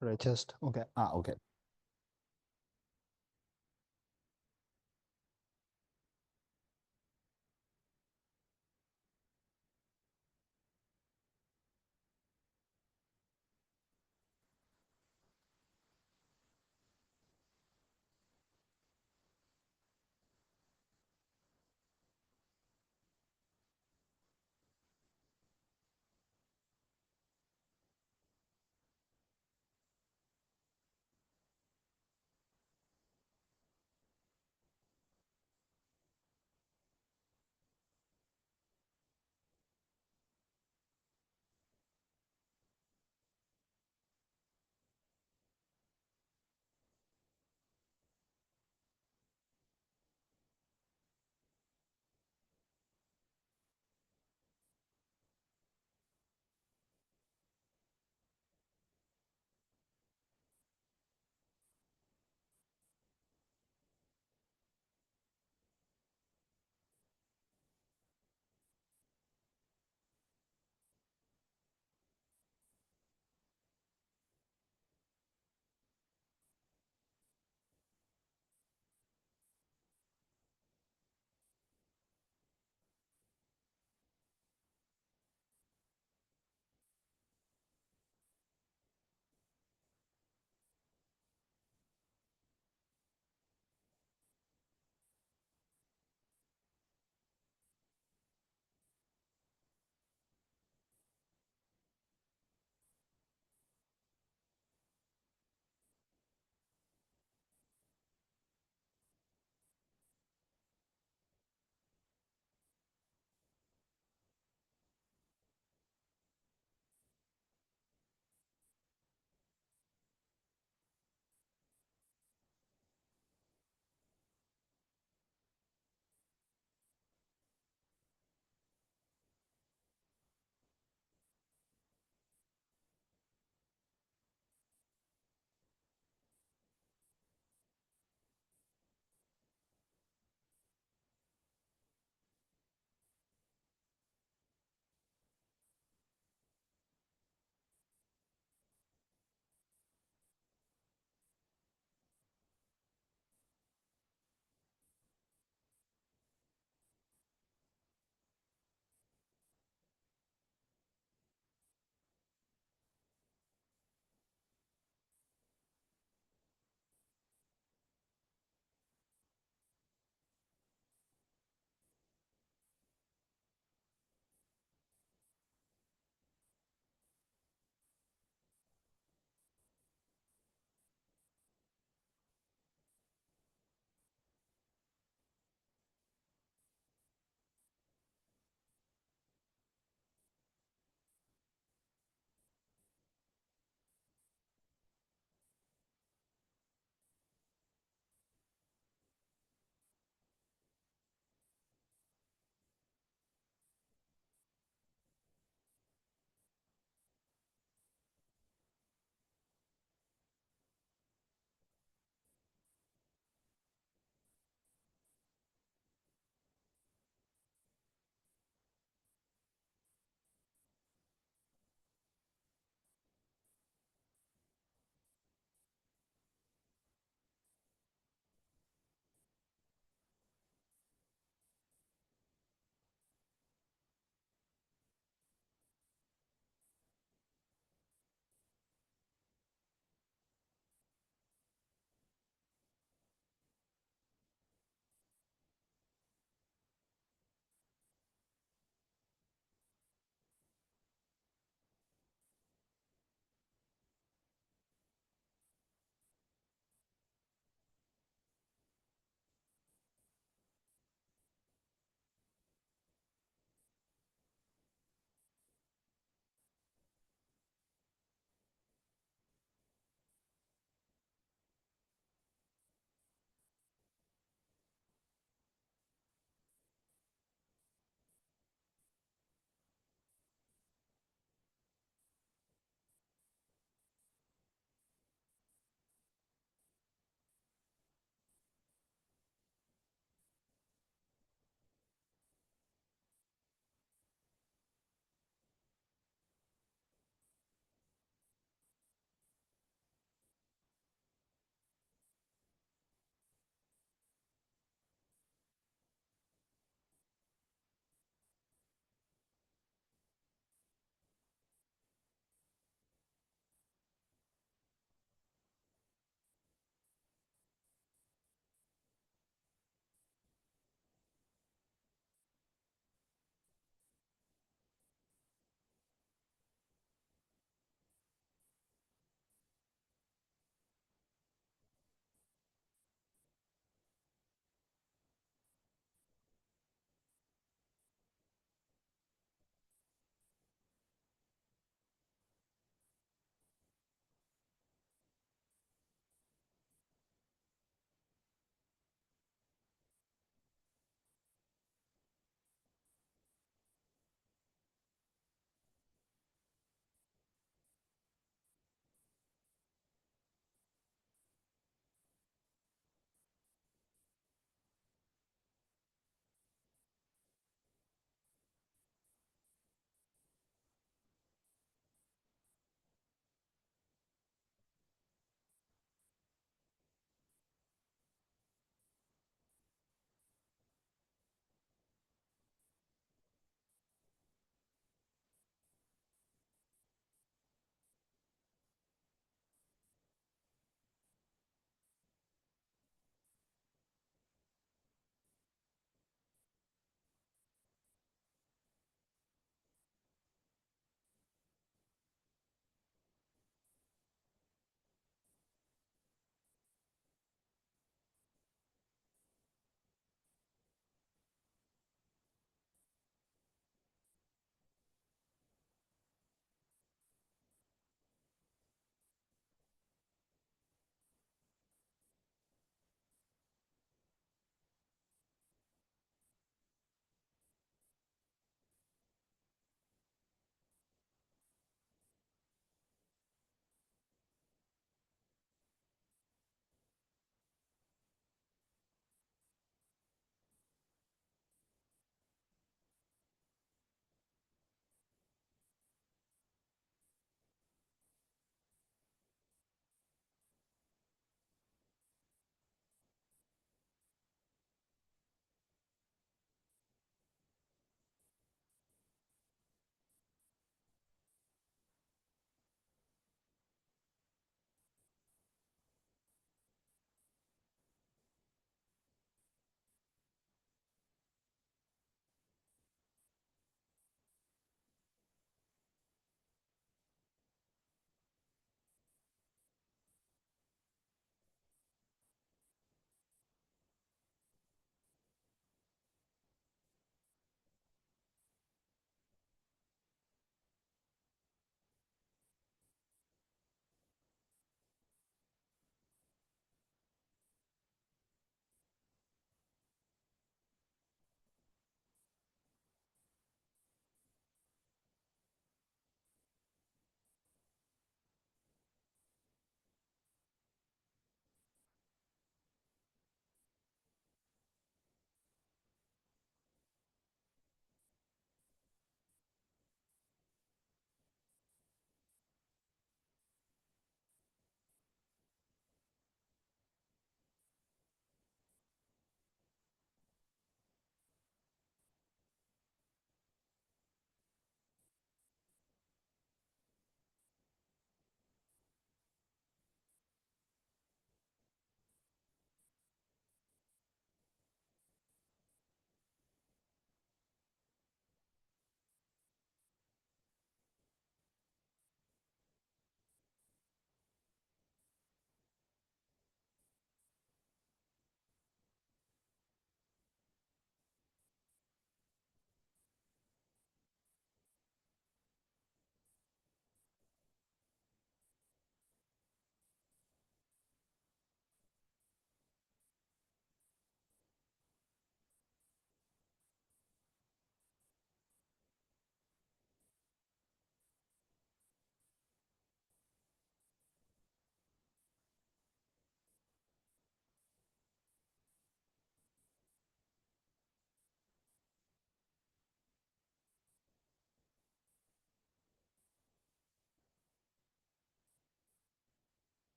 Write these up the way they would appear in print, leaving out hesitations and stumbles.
Richest. Okay. Okay.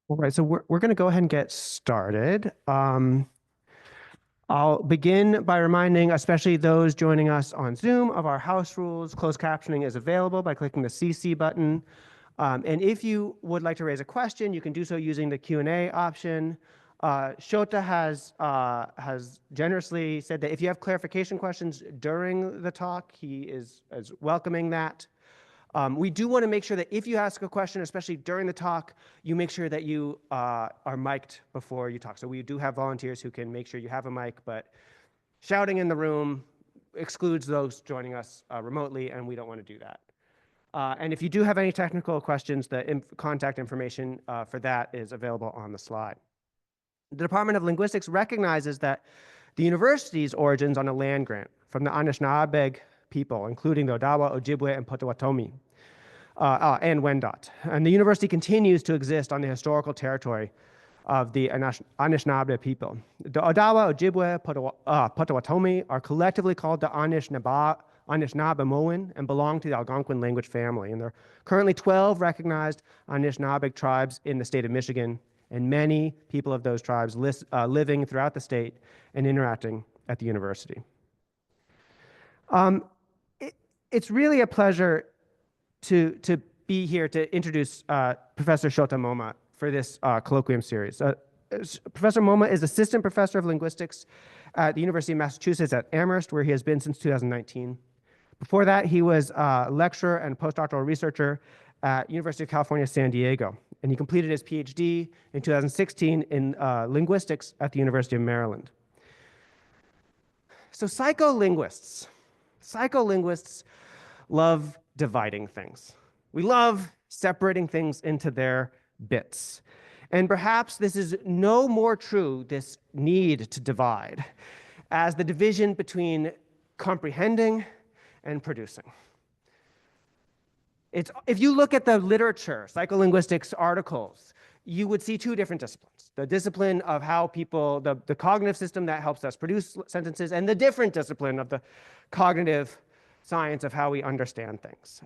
All right, so we're going to go ahead and get started. I'll begin by reminding, especially those joining us on Zoom, of our house rules. Closed captioning is available by clicking the CC button. And if you would like to raise a question, you can do so using the Q&A option. Shota has generously said that if you have clarification questions during the talk, he is welcoming that. We do want to make sure that if you ask a question, especially during the talk, you make sure that you are mic'd before you talk. So we do have volunteers who can make sure you have a mic, but shouting in the room excludes those joining us remotely, and we don't want to do that. And if you do have any technical questions, the contact information for that is available on the slide. The Department of Linguistics recognizes that the university's origins on a land grant from the Anishinaabe people, including the Odawa, Ojibwe, and Potawatomi, and Wendat. And the university continues to exist on the historical territory of the Anishinaabe people. The Odawa, Ojibwe, Potawatomi are collectively called the Anishinaabemowin and belong to the Algonquin language family. And there are currently 12 recognized Anishinaabe tribes in the state of Michigan, and many people of those tribes living throughout the state and interacting at the university. It's really a pleasure to be here to introduce Professor Shota Momma for this colloquium series. Professor Momma is assistant professor of linguistics at the University of Massachusetts at Amherst, where he has been since 2019. Before that, he was a lecturer and postdoctoral researcher at University of California, San Diego, and he completed his PhD in 2016 in linguistics at the University of Maryland. So psycholinguists love dividing things. We love separating things into their bits. And perhaps this is no more true, this need to divide, as the division between comprehending and producing. If you look at the literature, psycholinguistics articles, you would see two different disciplines. The discipline of how people, the cognitive system that helps us produce sentences, and the different discipline of the cognitive science of how we understand things.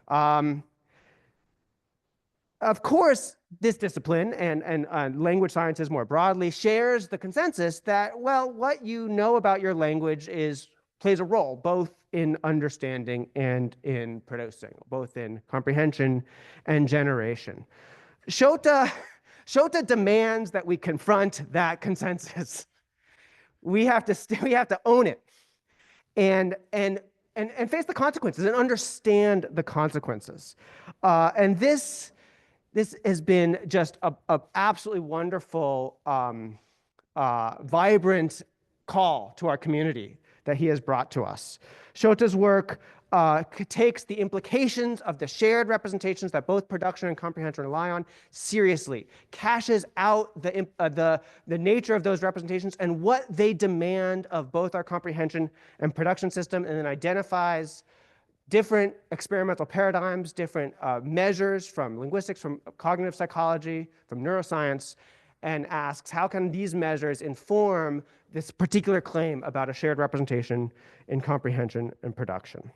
Of course, this discipline and language sciences more broadly shares the consensus that, well, what you know about your language plays a role both in understanding and in producing, both in comprehension and generation. Shota demands that we confront that consensus. We have to own it and face the consequences and understand the consequences. And this has been just a absolutely wonderful, vibrant call to our community that he has brought to us. Shota's work takes the implications of the shared representations that both production and comprehension rely on seriously, cashes out the nature of those representations and what they demand of both our comprehension and production system, and then identifies different experimental paradigms, different measures from linguistics, from cognitive psychology, from neuroscience, and asks, how can these measures inform this particular claim about a shared representation in comprehension and production?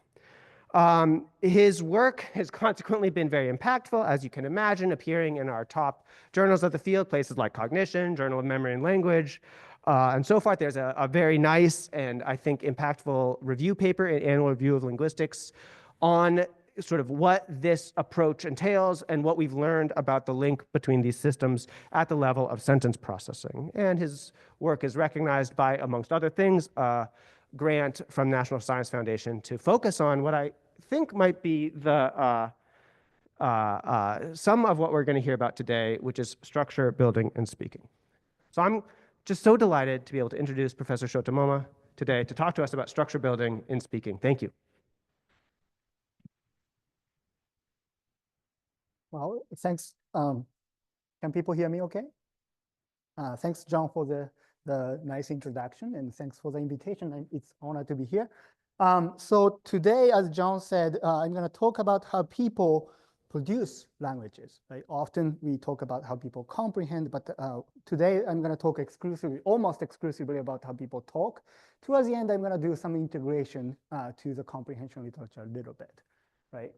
His work has consequently been very impactful, as you can imagine, appearing in our top journals of the field, places like Cognition, Journal of Memory and Language, and so forth. There's a very nice and I think impactful review paper in Annual Review of Linguistics on sort of what this approach entails and what we've learned about the link between these systems at the level of sentence processing. And his work is recognized by, amongst other things, a grant from National Science Foundation to focus on what I think might be the some of what we're going to hear about today, which is structure, building, and speaking. So I'm just so delighted to be able to introduce Professor Shota Momma today to talk to us about structure building in speaking. Thank you. Well, thanks. Can people hear me okay? Thanks, John, for the nice introduction, and thanks for the invitation. It's an honor to be here. So today, as John said, I'm going to talk about how people produce languages. Right? Often we talk about how people comprehend, but today I'm going to talk almost exclusively about how people talk. Towards the end, I'm going to do some integration to the comprehension literature a little bit. Right?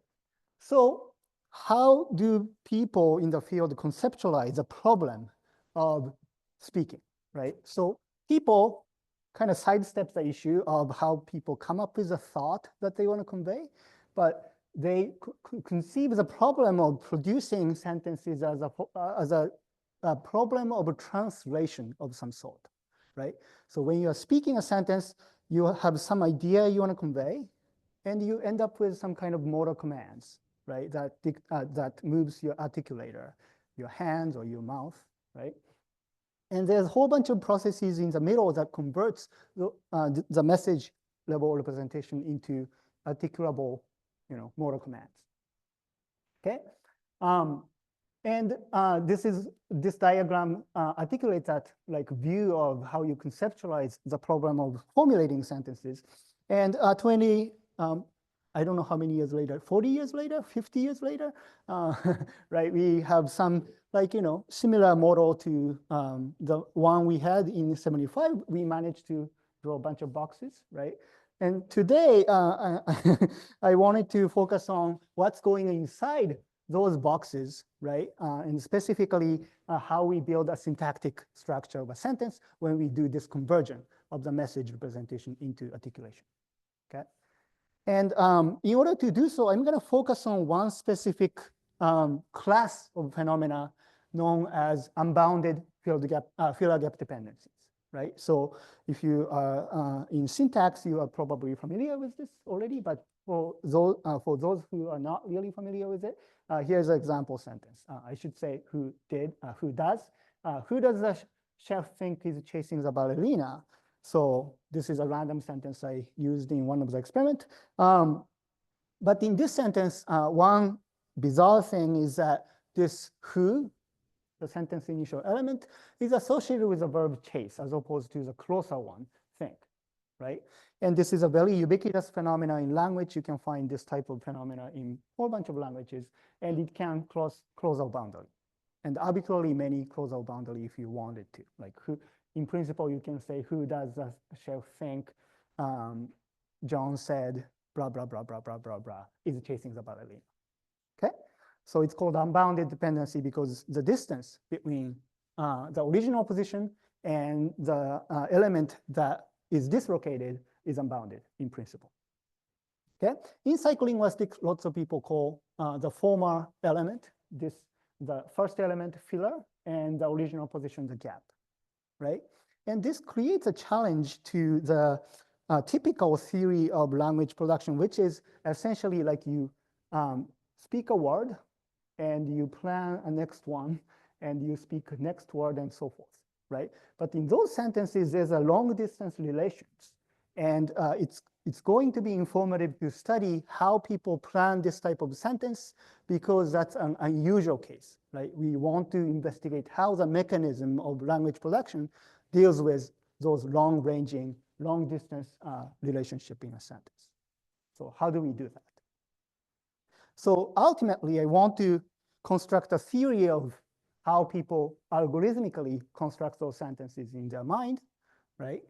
So how do people in the field conceptualize the problem of speaking, right? So people kind of sidestep the issue of how people come up with a thought that they want to convey, but they conceive the problem of producing sentences as a problem of a translation of some sort, right? So when you're speaking a sentence, you have some idea you want to convey, and you end up with some kind of motor commands, right? That moves your articulator, your hands or your mouth, right? And there's a whole bunch of processes in the middle that converts the message level representation into articulable, motor commands. Okay, and this diagram articulates that like view of how you conceptualize the problem of formulating sentences. And I don't know how many years later, 40 years later, 50 years later, right? We have some similar model to the one we had in 75. We managed to draw a bunch of boxes, right? And today, I wanted to focus on what's going inside those boxes, right? And specifically, how we build a syntactic structure of a sentence when we do this conversion of the message representation into articulation, okay? And in order to do so, I'm going to focus on one specific class of phenomena known as unbounded filler gap dependencies, right? So if you are in syntax, you are probably familiar with this already, but for those who are not really familiar with it, here's an example sentence. I should say who does the chef think is chasing the ballerina? So this is a random sentence I used in one of the experiments. But in this sentence, one bizarre thing is that this who, the sentence initial element, is associated with the verb chase as opposed to the closer one, think, right? And this is a very ubiquitous phenomena in language. You can find this type of phenomena in a whole bunch of languages, and it can cross causal boundary. And arbitrarily many causal boundary if you wanted to. Like who, in principle, you can say, who does the chef think John said, blah, blah, blah, blah, blah, blah, blah, is chasing the ballerina, okay? So it's called unbounded dependency because the distance between the original position and the element that is dislocated is unbounded in principle, okay? In psycholinguistics, lots of people call the former element, the first element filler, and the original position the gap, right? And this creates a challenge to the typical theory of language production, which is essentially like you speak a word and you plan a next one and you speak next word and so forth, right? But in those sentences, there's a long distance relations. And it's going to be informative to study how people plan this type of sentence because that's an unusual case, right? We want to investigate how the mechanism of language production deals with those long-ranging, long-distance relationship in a sentence. So how do we do that? So ultimately, I want to construct a theory of how people algorithmically construct those sentences in their mind, right?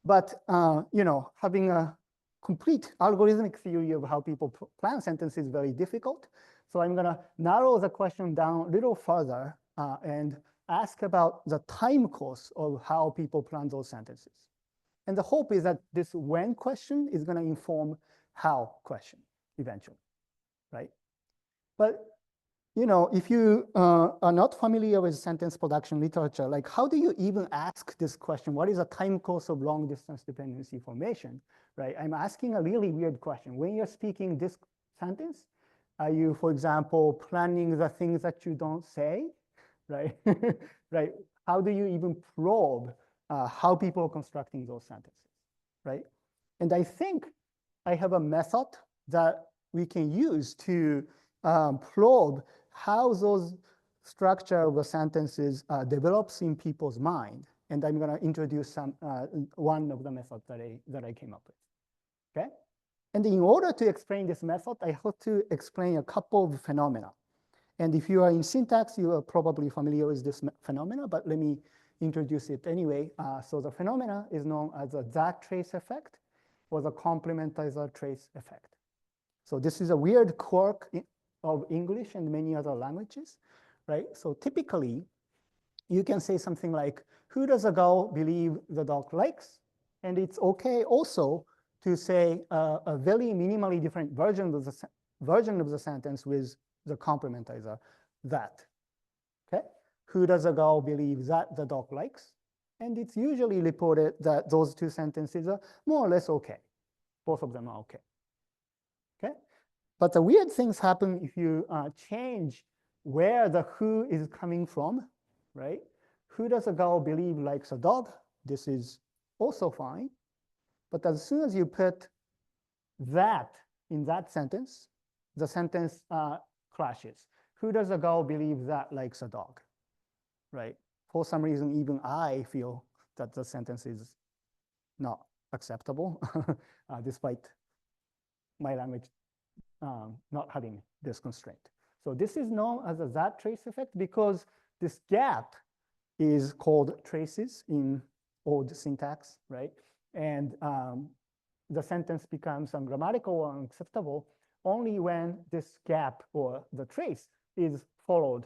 But having a complete algorithmic theory of how people plan sentences is very difficult. So I'm going to narrow the question down a little further and ask about the time course of how people plan those sentences. And the hope is that this when question is going to inform how question eventually, right? But if you are not familiar with sentence production literature, like how do you even ask this question? What is a time course of long distance dependency formation, right? I'm asking a really weird question. When you're speaking this sentence, are you, for example, planning the things that you don't say, right? Right? How do you even probe how people are constructing those sentences, right? And I think I have a method that we can use to probe how those structure of the sentences develops in people's mind. And I'm going to introduce one of the methods that I came up with, okay? And in order to explain this method, I have to explain a couple of phenomena. And if you are in syntax, you are probably familiar with this phenomena, but let me introduce it anyway. So the phenomena is known as the that trace effect or the complementizer trace effect. So this is a weird quirk of English and many other languages, right? So typically, you can say something like, who does a girl believe the dog likes? And it's okay also to say a very minimally different version of the sentence with the complementizer, that. Okay? Who does a girl believe that the dog likes? And it's usually reported that those two sentences are more or less okay. Both of them are okay. Okay? But the weird things happen if you change where the who is coming from, right? Who does a girl believe likes a dog? This is also fine. But as soon as you put that in that sentence, the sentence crashes. Who does a girl believe that likes a dog, right? For some reason, even I feel that the sentence is not acceptable, despite my language not having this constraint. So this is known as a that trace effect because this gap is called traces in old syntax, right? And the sentence becomes ungrammatical or unacceptable only when this gap or the trace is follows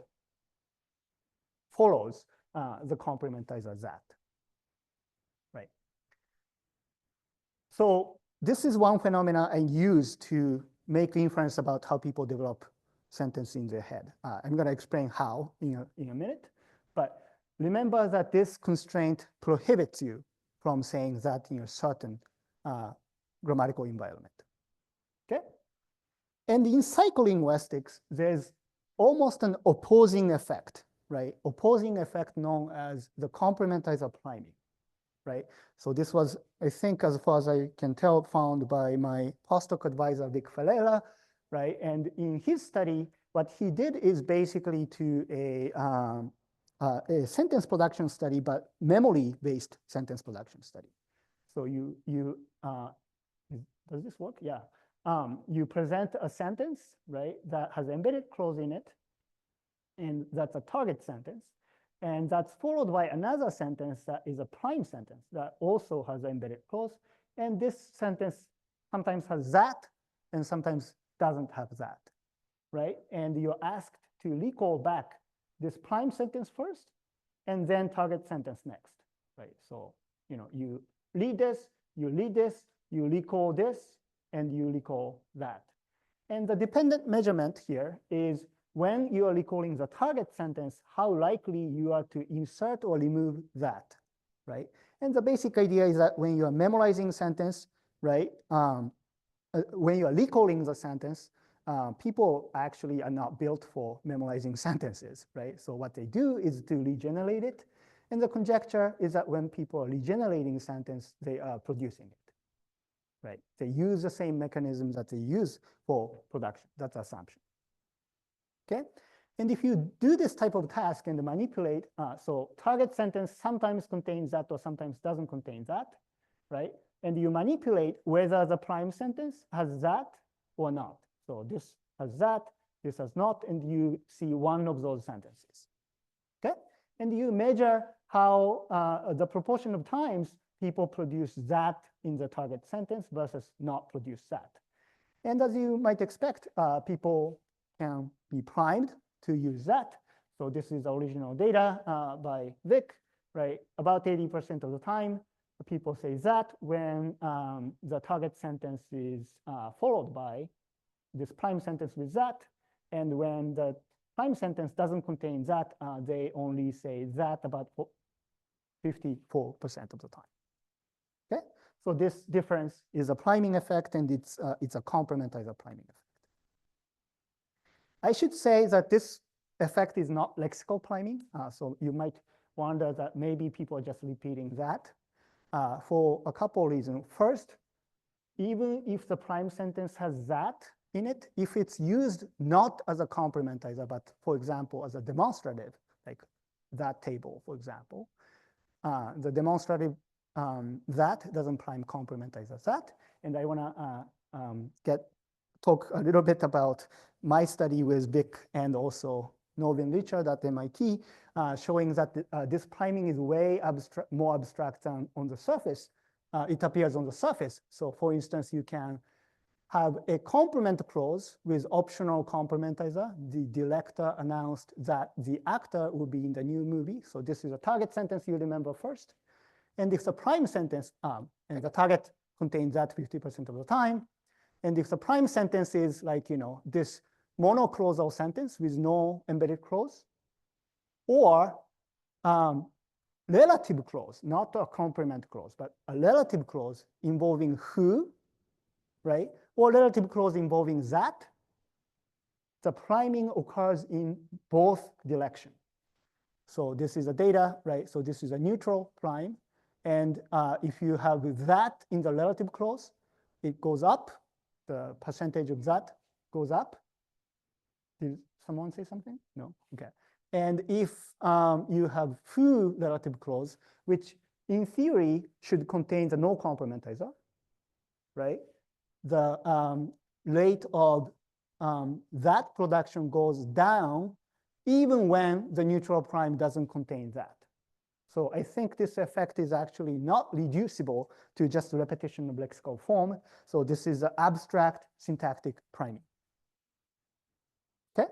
the complementizer that, right? So this is one phenomenon I use to make inference about how people develop sentence in their head. I'm going to explain how in a minute, but remember that this constraint prohibits you from saying that in a certain grammatical environment. Okay? And in psycholinguistics, there's almost an opposing effect, right? Opposing effect known as the complementizer priming, right? So this was, I think, as far as I can tell, found by my postdoc advisor, Vic Ferreira, right? And in his study, what he did is basically to a sentence production study, but memory-based sentence production study. So does this work? Yeah. You present a sentence, right, that has embedded clause in it, and that's a target sentence. And that's followed by another sentence that is a prime sentence that also has an embedded clause. And this sentence sometimes has that and sometimes doesn't have that, right? And you're asked to recall back this prime sentence first and then target sentence next, right? So, you read this, you recall this, and you recall that. And the dependent measurement here is when you are recalling the target sentence, how likely you are to insert or remove that, right? And the basic idea is that when you are memorizing sentence, right, when you are recalling the sentence, people actually are not built for memorizing sentences, right? So what they do is to regenerate it. And the conjecture is that when people are regenerating sentence, they are producing it, right? They use the same mechanisms that they use for production. That's the assumption. Okay? And if you do this type of task and manipulate, so target sentence sometimes contains that or sometimes doesn't contain that, right? And you manipulate whether the prime sentence has that or not. So this has that, this has not, and you see one of those sentences. Okay? And you measure how the proportion of times people produce that in the target sentence versus not produce that. And as you might expect, people can be primed to use that. So this is original data by Vic, right? About 80% of the time, people say that when the target sentence is followed by this prime sentence with that. And when the prime sentence doesn't contain that, they only say that about 54% of the time. Okay? So this difference is a priming effect, and it's a complementizer priming effect. I should say that this effect is not lexical priming. So you might wonder that maybe people are just repeating that for a couple of reasons. First, even if the prime sentence has that in it, if it's used not as a complementizer, but for example, as a demonstrative, like that table, for example, the demonstrative that doesn't prime complementizer that. And I want to talk a little bit about my study with Vic and also Norvin Richard at MIT, showing that this priming is way more abstract than on the surface. It appears on the surface. So for instance, you can have a complement clause with optional complementizer. The director announced that the actor will be in the new movie. So this is a target sentence you remember first. And if the prime sentence, and the target contains that 50% of the time. And if the prime sentence is like, this monoclausal sentence with no embedded clause, or relative clause, not a complement clause, but a relative clause involving who, right? Or relative clause involving that, the priming occurs in both directions. So this is a data, right? So this is a neutral prime. And if you have that in the relative clause, it goes up. The percentage of that goes up. Did someone say something? No? Okay. And if you have foo relative clause, which in theory should contain the no complementizer, right? The rate of that production goes down even when the neutral prime doesn't contain that. So I think this effect is actually not reducible to just repetition of lexical form. So this is an abstract syntactic priming. Okay?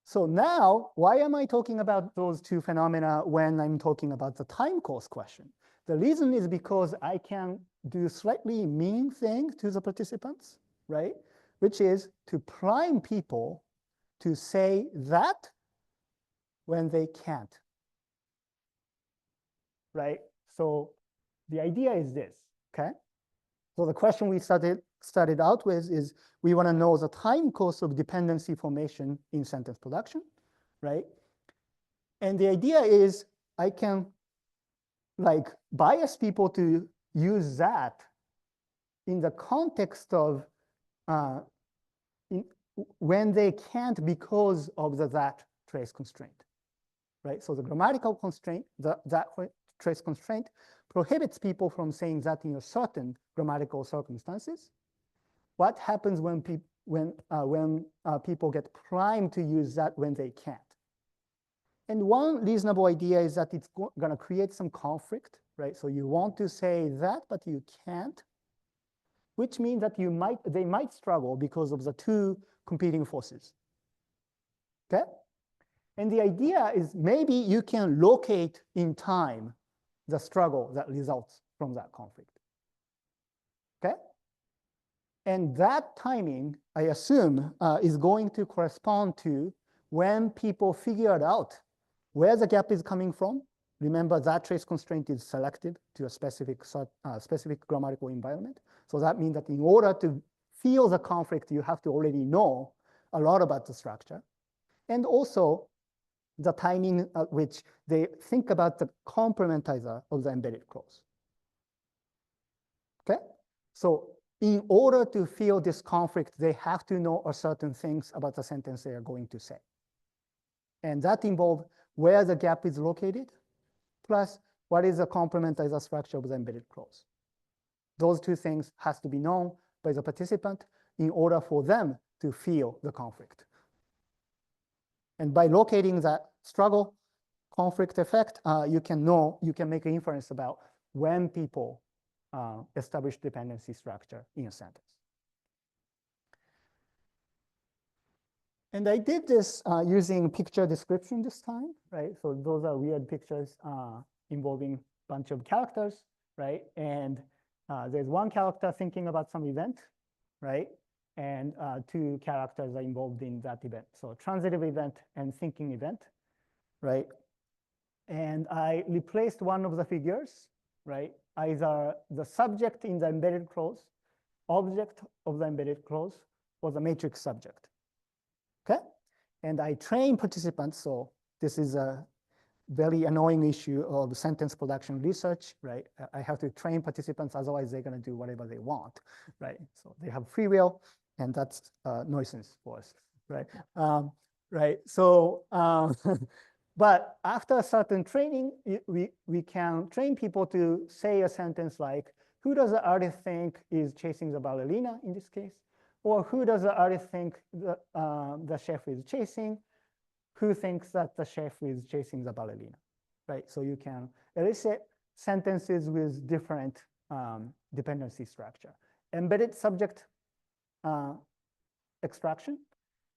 So now, why am I talking about those two phenomena when I'm talking about the time course question? The reason is because I can do slightly mean thing to the participants, right? Which is to prime people to say that when they can't, right? So the idea is this, okay? So the question we started out with is we want to know the time course of dependency formation in sentence production, right? And the idea is I can like bias people to use that in the context of when they can't because of the that trace constraint, right? So the grammatical constraint, that trace constraint prohibits people from saying that in a certain grammatical circumstances. What happens when people get primed to use that when they can't? And one reasonable idea is that it's going to create some conflict, right? So you want to say that, but you can't, which means that they might struggle because of the two competing forces. Okay? And the idea is maybe you can locate in time the struggle that results from that conflict. Okay? And that timing, I assume, is going to correspond to when people figured out where the gap is coming from. Remember that trace constraint is selective to a specific grammatical environment. So that means that in order to feel the conflict, you have to already know a lot about the structure. And also the timing at which they think about the complementizer of the embedded clause. Okay? So in order to feel this conflict, they have to know a certain things about the sentence they are going to say. And that involves where the gap is located, plus what is the complementizer structure of the embedded clause. Those two things has to be known by the participant in order for them to feel the conflict. And by locating that struggle conflict effect, you can make an inference about when people establish dependency structure in a sentence. And I did this using picture description this time, right? So those are weird pictures involving a bunch of characters, right? And there's one character thinking about some event, right? And two characters are involved in that event. So transitive event and thinking event, right? And I replaced one of the figures, right? Either the subject in the embedded clause, object of the embedded clause, or the matrix subject. Okay? And I train participants, so this is a very annoying issue of sentence production research, right? I have to train participants, otherwise they're going to do whatever they want, right? So they have free will, and that's nuisance for us, right? Right. So, but after a certain training, we can train people to say a sentence like, who does the artist think is chasing the ballerina in this case? Or who does the artist think the chef is chasing? Who thinks that the chef is chasing the ballerina, right? So you can elicit sentences with different dependency structure. Embedded subject extraction,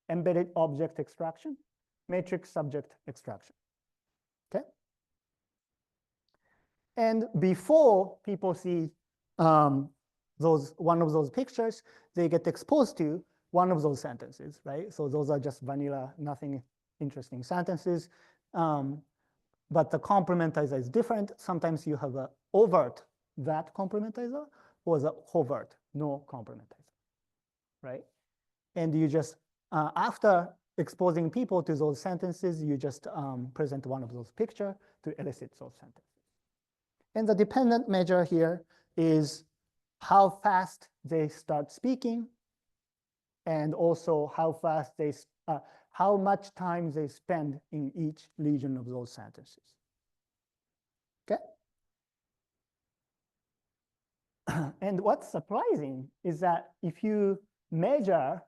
embedded object extraction, matrix subject extraction. Okay. And before people see one of those pictures, they get exposed to one of those sentences, right? So those are just vanilla, nothing interesting sentences. But the complementizer is different. Sometimes you have a overt that complementizer or the covert no complementizer, right? And you just, after exposing people to those sentences, you just present one of those pictures to elicit those sentences. And the dependent measure here is how fast they start speaking, and also how fast they, how much time they spend in each region of those sentences. Okay. And what's surprising is that if you measure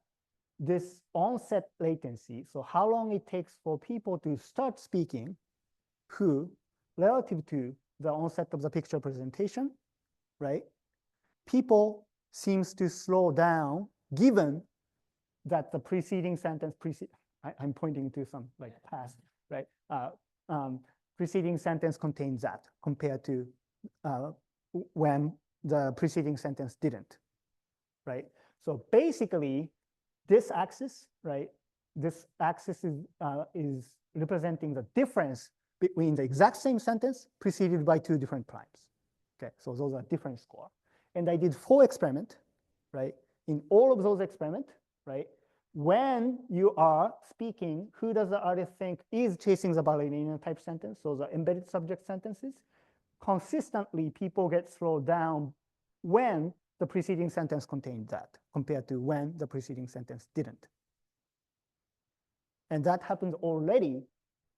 this onset latency, so how long it takes for people to start speaking, who relative to the onset of the picture presentation, right? People seems to slow down given that the preceding sentence, I'm pointing to some like past, right? Preceding sentence contains that compared to when the preceding sentence didn't, right? So basically, this axis, right? This axis is representing the difference between the exact same sentence preceded by two different primes. Okay, so those are different score. And I did 4 experiments, right? In all of those experiments, right? When you are speaking, who does the artist think is chasing the ballerina type sentence? Those are embedded subject sentences. Consistently, people get slowed down when the preceding sentence contained that compared to when the preceding sentence didn't. And that happens already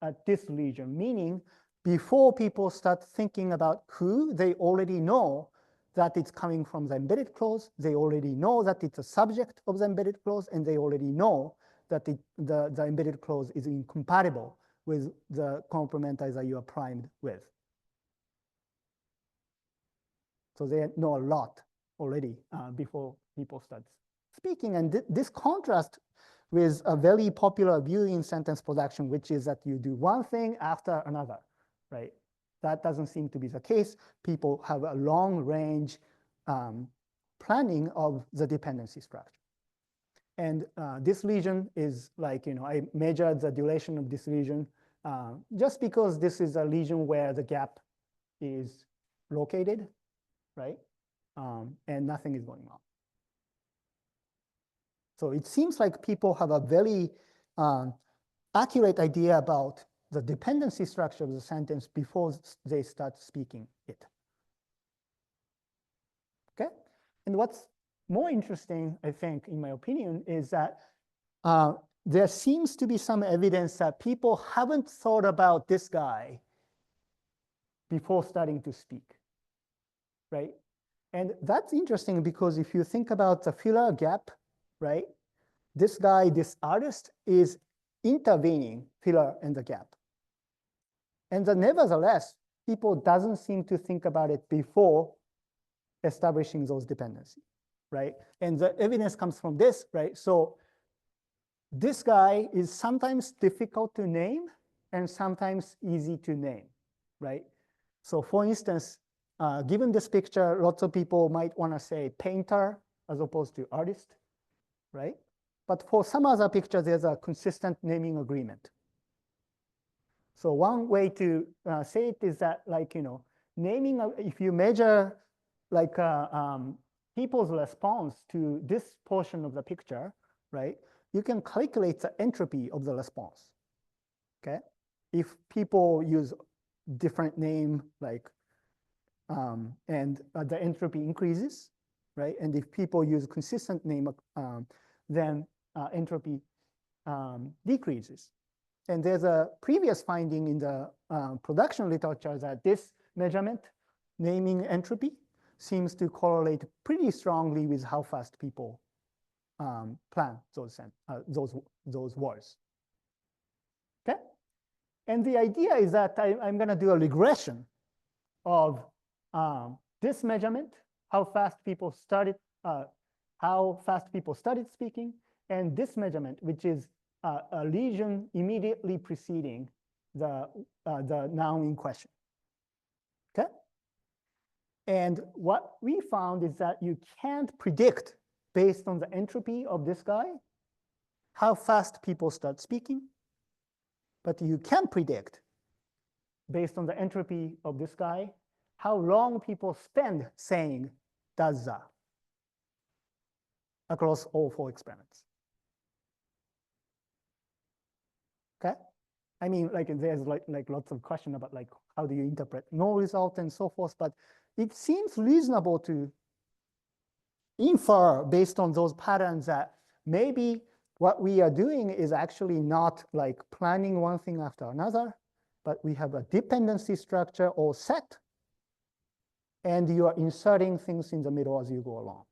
at this region, meaning before people start thinking about who, they already know that it's coming from the embedded clause. They already know that it's a subject of the embedded clause, and they already know that the embedded clause is incompatible with the complementizer you are primed with. So they know a lot already before people start speaking. And this contrast with a very popular view in sentence production, which is that you do one thing after another, right? That doesn't seem to be the case. People have a long range planning of the dependency structure. And this region is like, I measured the duration of this region just because this is a region where the gap is located, right? And nothing is going on. So it seems like people have a very accurate idea about the dependency structure of the sentence before they start speaking it. Okay? And what's more interesting, I think, in my opinion, is that there seems to be some evidence that people haven't thought about this guy before starting to speak, right? And that's interesting because if you think about the filler gap, right? This guy, this artist is intervening filler in the gap. And nevertheless, people doesn't seem to think about it before establishing those dependencies, right? And the evidence comes from this, right? So this guy is sometimes difficult to name and sometimes easy to name, right? So for instance, given this picture, lots of people might want to say painter as opposed to artist, right? But for some other picture, there's a consistent naming agreement. So one way to say it is that, like, naming, if you measure like people's response to this portion of the picture, right? You can calculate the entropy of the response, okay? If people use different name, like, and the entropy increases, right? And if people use consistent name, then entropy decreases. And there's a previous finding in the production literature that this measurement, naming entropy, seems to correlate pretty strongly with how fast people plan those words. Okay? And the idea is that I'm going to do a regression of this measurement, how fast people started, how fast people started speaking, and this measurement, which is a region immediately preceding the noun in question. Okay? And what we found is that you can't predict, based on the entropy of this guy, how fast people start speaking, but you can predict, based on the entropy of this guy, how long people spend saying does that across all 4 experiments. Okay? I mean, like there's like lots of question about like how do you interpret no result and so forth, but it seems reasonable to infer based on those patterns that maybe what we are doing is actually not like planning one thing after another, but we have a dependency structure or set, and you are inserting things in the middle as you go along.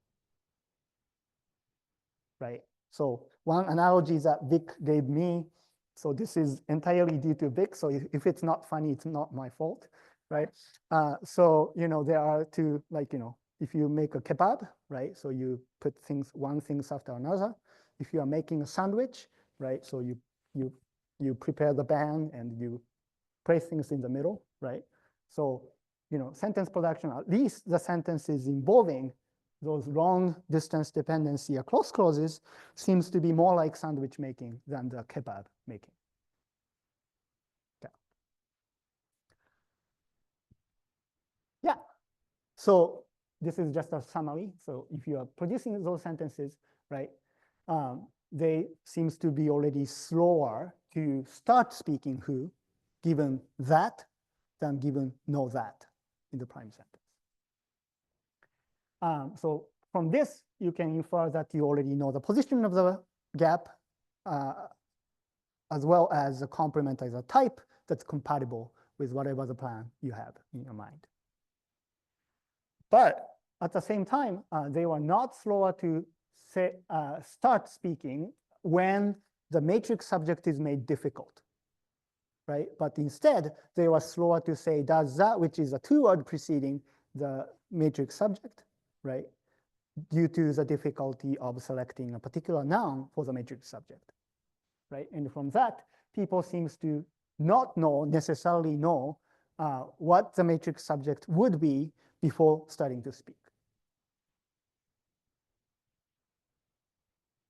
Right? So one analogy that Vic gave me, so this is entirely due to Vic, so if it's not funny, it's not my fault, right? So, there are two, like, if you make a kebab, right? So you put one things after another. If you are making a sandwich, right? So you prepare the bun and you place things in the middle, right? So, sentence production, at least the sentences involving those long distance dependency across clauses seems to be more like sandwich making than the kebab making. Okay. Yeah. So this is just a summary. So if you are producing those sentences, right, they seems to be already slower to start speaking who, given that, than given no that in the prime sentence. So from this, you can infer that you already know the position of the gap, as well as the complement as a type that's compatible with whatever the plan you have in your mind. But at the same time, they were not slower to start speaking when the matrix subject is made difficult, right? But instead, they were slower to say does that, which is a 2-word preceding the matrix subject, right? Due to the difficulty of selecting a particular noun for the matrix subject, right? And from that, people seems to not necessarily know what the matrix subject would be before starting to speak.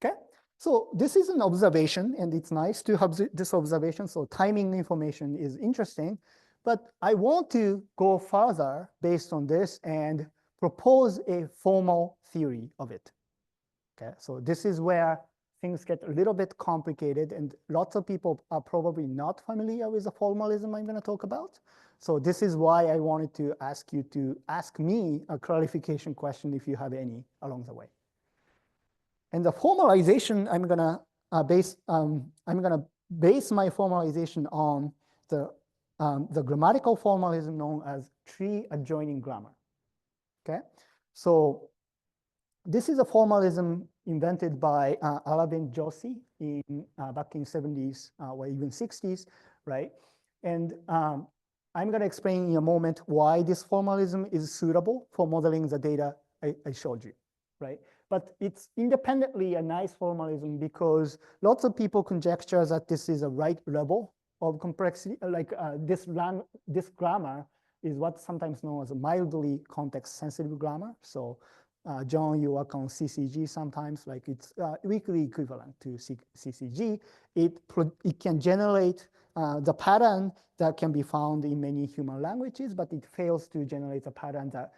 Okay, so this is an observation, and it's nice to have this observation. So timing information is interesting, but I want to go further based on this and propose a formal theory of it. Okay, so this is where things get a little bit complicated, and lots of people are probably not familiar with the formalism I'm going to talk about. So this is why I wanted to ask you to ask me a clarification question if you have any along the way. And the formalization I'm going to base my formalization on the grammatical formalism known as tree adjoining grammar. Okay, so this is a formalism invented by Aravind Joshi back in 70s or even 60s, right? And I'm going to explain in a moment why this formalism is suitable for modeling the data I showed you, right? But it's independently a nice formalism because lots of people conjecture that this is a right level of complexity, like this grammar is what's sometimes known as a mildly context-sensitive grammar. So John, you work on CCG sometimes, like it's weakly equivalent to CCG. It can generate the pattern that can be found in many human languages, but it fails to generate a pattern that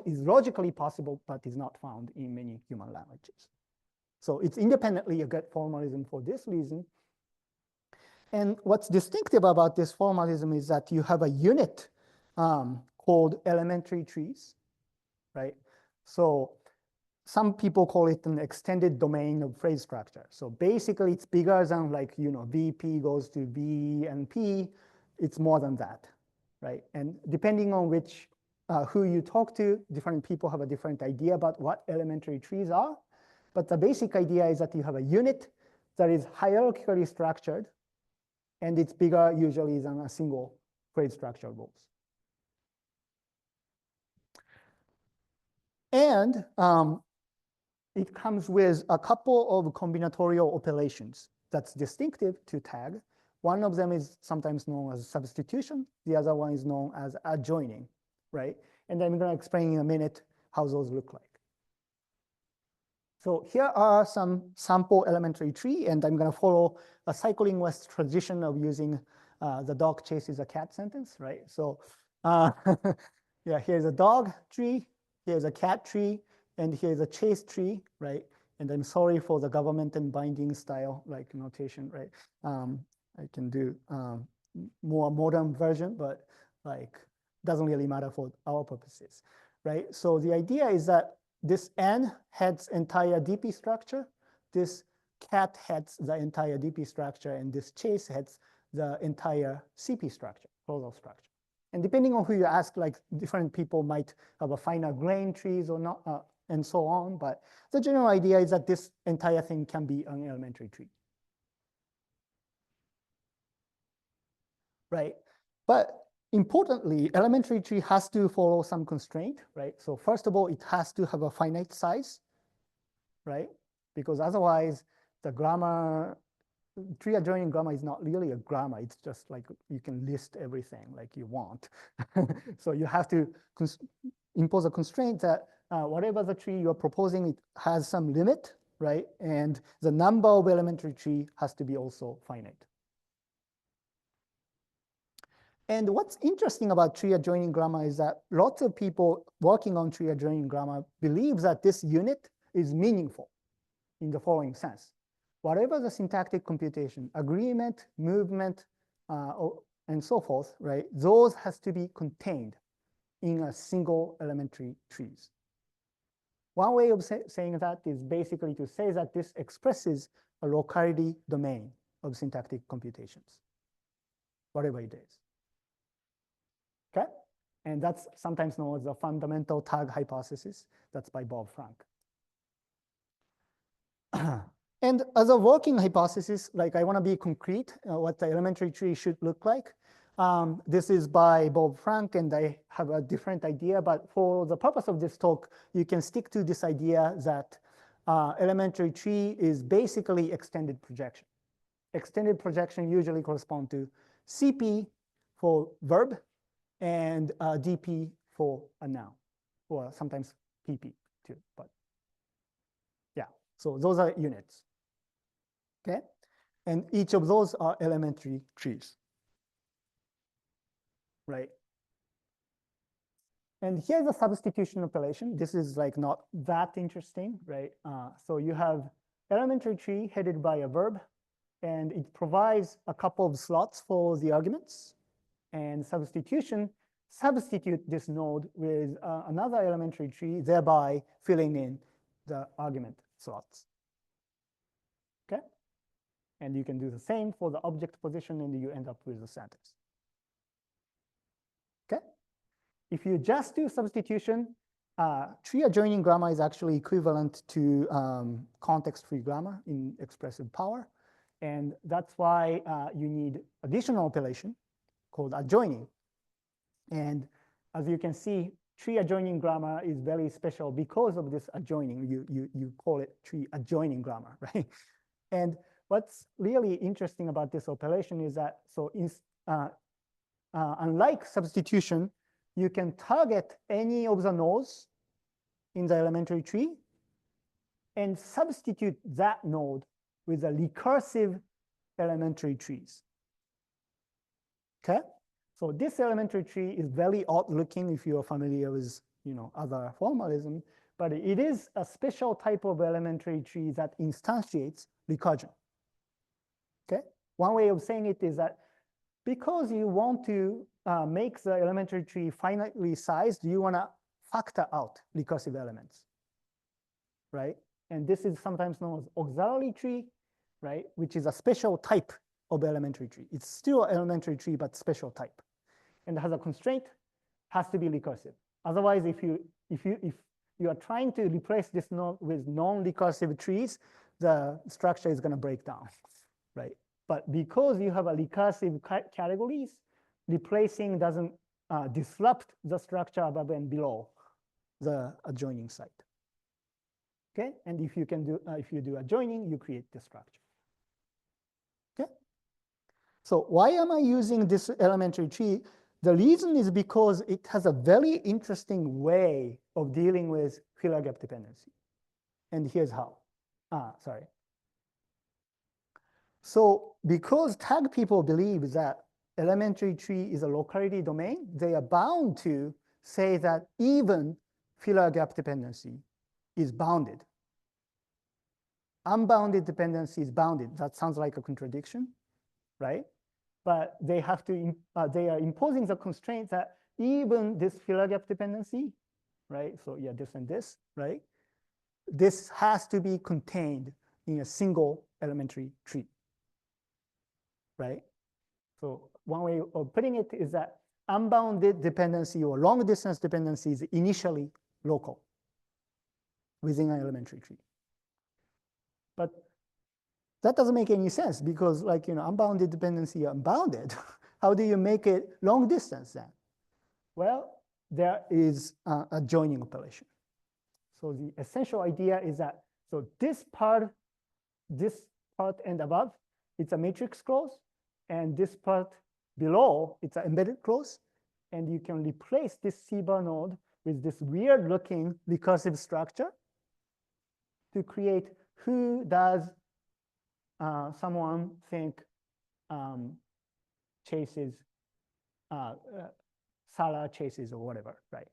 is logically possible, but is not found in many human languages. So it's independently a good formalism for this reason. And what's distinctive about this formalism is that you have a unit called elementary trees, right? So some people call it an extended domain of phrase structure. So basically it's bigger than like, VP goes to V and P, it's more than that, right? And depending on who you talk to, different people have a different idea about what elementary trees are. But the basic idea is that you have a unit that is hierarchically structured, and it's bigger usually than a single phrase structure rules. And it comes with a couple of combinatorial operations that's distinctive to tag. One of them is sometimes known as substitution. The other one is known as adjoining, right? And I'm going to explain in a minute how those look like. So here are some sample elementary tree, and I'm going to follow a psycholinguist tradition of using the dog chases a cat sentence, right? So yeah, here's a dog tree, here's a cat tree, and here's a chase tree, right? And I'm sorry for the government and binding style like notation, right? I can do more modern version, but like doesn't really matter for our purposes, right? So the idea is that this N heads entire DP structure, this cat heads the entire DP structure, and this chase heads the entire CP structure, causal structure. And depending on who you ask, like different people might have a finer grain trees or not, and so on. But the general idea is that this entire thing can be an elementary tree. Right? But importantly, elementary tree has to follow some constraint, right? So first of all, it has to have a finite size, right? Because otherwise, the grammar, tree adjoining grammar is not really a grammar. It's just like you can list everything like you want. So you have to impose a constraint that whatever the tree you're proposing, it has some limit, right? And the number of elementary tree has to be also finite. And what's interesting about tree adjoining grammar is that lots of people working on tree adjoining grammar believe that this unit is meaningful in the following sense. Whatever the syntactic computation, agreement, movement, and so forth, right? Those has to be contained in a single elementary trees. One way of saying that is basically to say that this expresses a locality domain of syntactic computations, whatever it is. Okay? And that's sometimes known as the fundamental tag hypothesis. That's by Bob Frank. And as a working hypothesis, like I want to be concrete, what the elementary tree should look like. This is by Bob Frank, and I have a different idea. But for the purpose of this talk, you can stick to this idea that elementary tree is basically extended projection. Extended projection usually correspond to CP for verb, and DP for a noun, or sometimes PP too, but yeah, so those are units, okay? And each of those are elementary trees, right? And here's a substitution operation. This is like not that interesting, right? So you have elementary tree headed by a verb, and it provides a couple of slots for the arguments, and substitution substitute this node with another elementary tree, thereby filling in the argument slots. Okay? And you can do the same for the object position, and you end up with the sentence. Okay? If you just do substitution, tree adjoining grammar is actually equivalent to context-free grammar in expressive power. And that's why you need additional operation called adjoining. And as you can see, tree adjoining grammar is very special because of this adjoining. You call it tree adjoining grammar, right? And what's really interesting about this operation is that, so unlike substitution, you can target any of the nodes in the elementary tree and substitute that node with a recursive elementary trees. Okay? So this elementary tree is very odd looking if you're familiar with other formalism, but it is a special type of elementary tree that instantiates recursion. Okay? One way of saying it is that because you want to make the elementary tree finitely sized, you want to factor out recursive elements, right? And this is sometimes known as auxiliary tree, right? Which is a special type of elementary tree. It's still an elementary tree, but special type. And has a constraint, has to be recursive. Otherwise, if you are trying to replace this node with non-recursive trees, the structure is going to break down, right? But because you have a recursive categories, replacing doesn't disrupt the structure above and below the adjoining site. Okay, and if you do adjoining, you create the structure. Okay, so why am I using this elementary tree? The reason is because it has a very interesting way of dealing with filler gap dependency, and here's how. Sorry. So because tag people believe that elementary tree is a locality domain, they are bound to say that even filler gap dependency is bounded. Unbounded dependency is bounded. That sounds like a contradiction, right? But they have to, they are imposing the constraint that even this filler gap dependency, right? So yeah, this and this, right? This has to be contained in a single elementary tree, right? So one way of putting it is that unbounded dependency or long distance dependency is initially local within an elementary tree. But that doesn't make any sense because like, unbounded dependency are unbounded. How do you make it long distance then? Well, there is a joining operation. So the essential idea is that, so this part and above, it's a matrix clause, and this part below, it's an embedded clause, and you can replace this C-bar node with this weird looking recursive structure to create who does someone think chases, Sarah chases or whatever, right?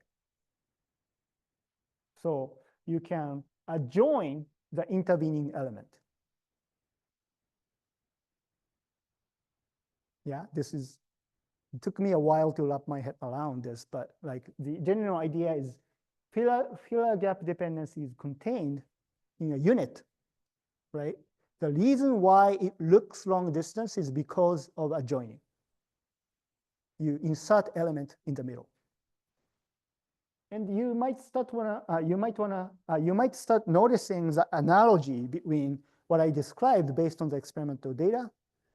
So you can adjoin the intervening element. Yeah, it took me a while to wrap my head around this, but like the general idea is filler gap dependency is contained in a unit, right? The reason why it looks long distance is because of adjoining. You insert element in the middle. And you might start noticing the analogy between what I described based on the experimental data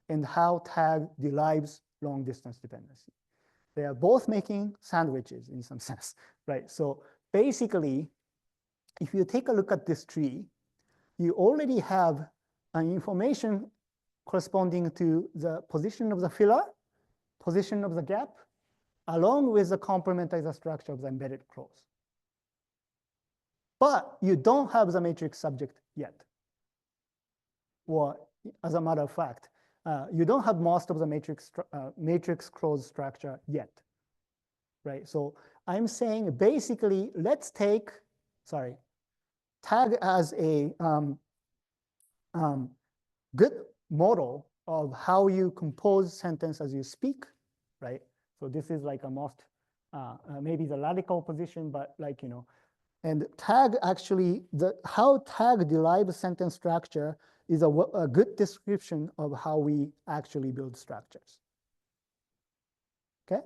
and how tag derives long distance dependency. They are both making sandwiches in some sense, right? So basically, if you take a look at this tree, you already have an information corresponding to the position of the filler, position of the gap, along with the complementizer structure of the embedded clause. But you don't have the matrix subject yet. Or as a matter of fact, you don't have most of the matrix clause structure yet, right? So I'm saying basically, let's take, tag as a good model of how you compose sentence as you speak, right? So this is like a most, maybe the radical position, but like, and tag actually, how tag derives sentence structure is a good description of how we actually build structures. Okay?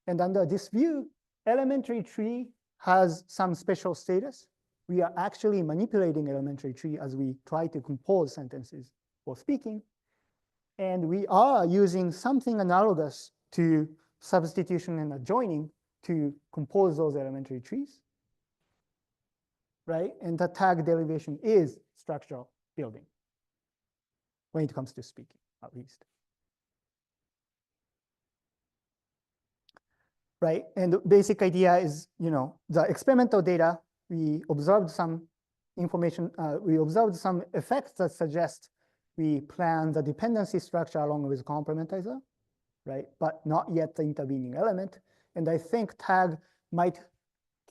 And under this view, elementary tree has some special status. We are actually manipulating elementary tree as we try to compose sentences for speaking. And we are using something analogous to substitution and adjoining to compose those elementary trees, right? And the tag derivation is structural building when it comes to speaking, at least. Right, and the basic idea is, the experimental data, we observed some information, we observed some effects that suggest we plan the dependency structure along with complementizer, right? But not yet the intervening element. And I think tag might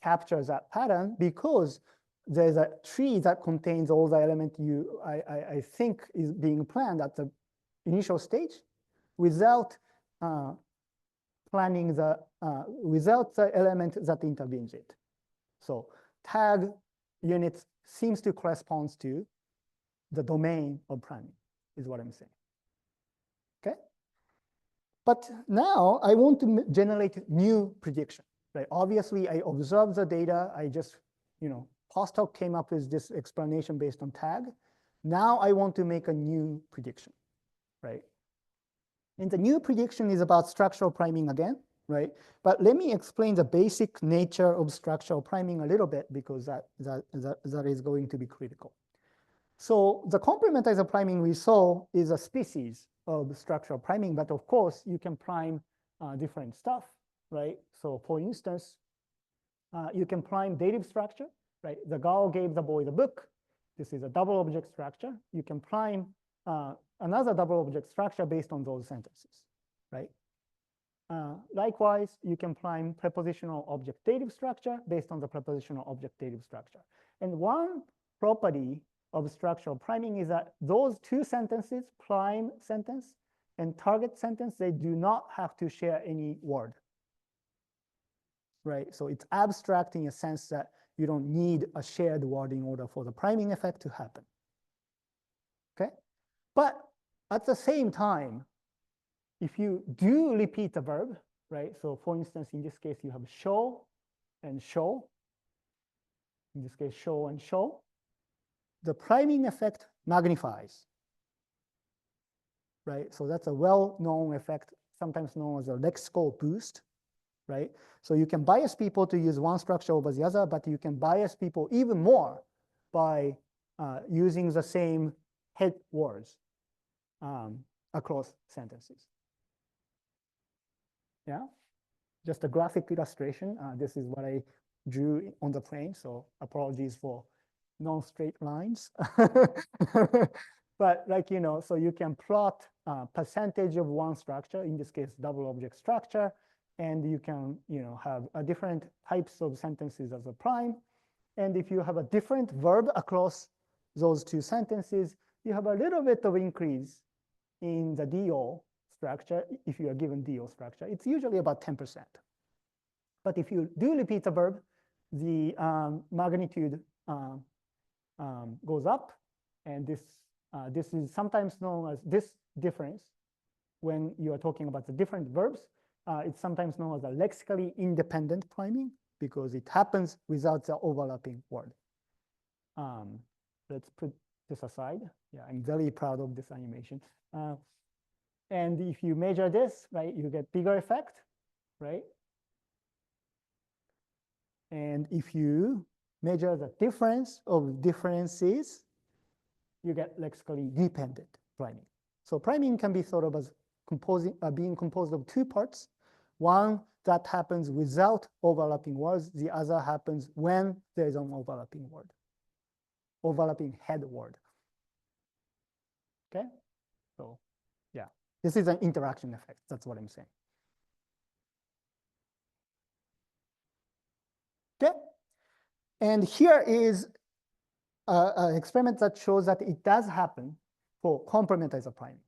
capture that pattern because there's a tree that contains all the element I think is being planned at the initial stage without planning without the element that intervenes it. So tag unit seems to correspond to the domain of planning, is what I'm saying. Okay? But now I want to generate new prediction. Right? Obviously, I observed the data. I just, postdoc came up with this explanation based on tag. Now I want to make a new prediction, right? And the new prediction is about structural priming again. right? But let me explain the basic nature of structural priming a little bit because that is going to be critical. So the complementizer priming we saw is a species of structural priming, but of course you can prime different stuff, right? So for instance, you can prime dative structure, right? The girl gave the boy the book. This is a double object structure. You can prime another double object structure based on those sentences, right? Likewise, you can prime prepositional object dative structure based on the prepositional object dative structure. And one property of structural priming is that those two sentences, prime sentence and target sentence, they do not have to share any word, right? So it's abstract in a sense that you don't need a shared word in order for the priming effect to happen, okay? But at the same time, if you do repeat the verb, right? So for instance, in this case, you have show and show. In this case, show and show. The priming effect magnifies, right? So that's a well-known effect, sometimes known as a lexical boost, right? So you can bias people to use one structure over the other, but you can bias people even more by using the same head words across sentences. Yeah, just a graphic illustration. This is what I drew on the plane, so apologies for non-straight lines. But like, you know, so you can plot percentage of one structure, in this case, double object structure, and you can, you know, have a different types of sentences as a prime. And if you have a different verb across those two sentences, you have a little bit of increase in the DO structure. If you are given DO structure, it's usually about 10%. But if you do repeat the verb, the magnitude goes up, and this is sometimes known as this difference. When you are talking about the different verbs, it's sometimes known as a lexically independent priming because it happens without the overlapping word. Let's put this aside. Yeah, I'm very proud of this animation. And if you measure this, right, you get bigger effect, right? And if you measure the difference of differences, you get lexically dependent priming. So priming can be thought of as being composed of two parts. One that happens without overlapping words. The other happens when there is an overlapping word, overlapping head word. Okay, so yeah, this is an interaction effect. That's what I'm saying. Okay, and here is an experiment that shows that it does happen for complementizer priming.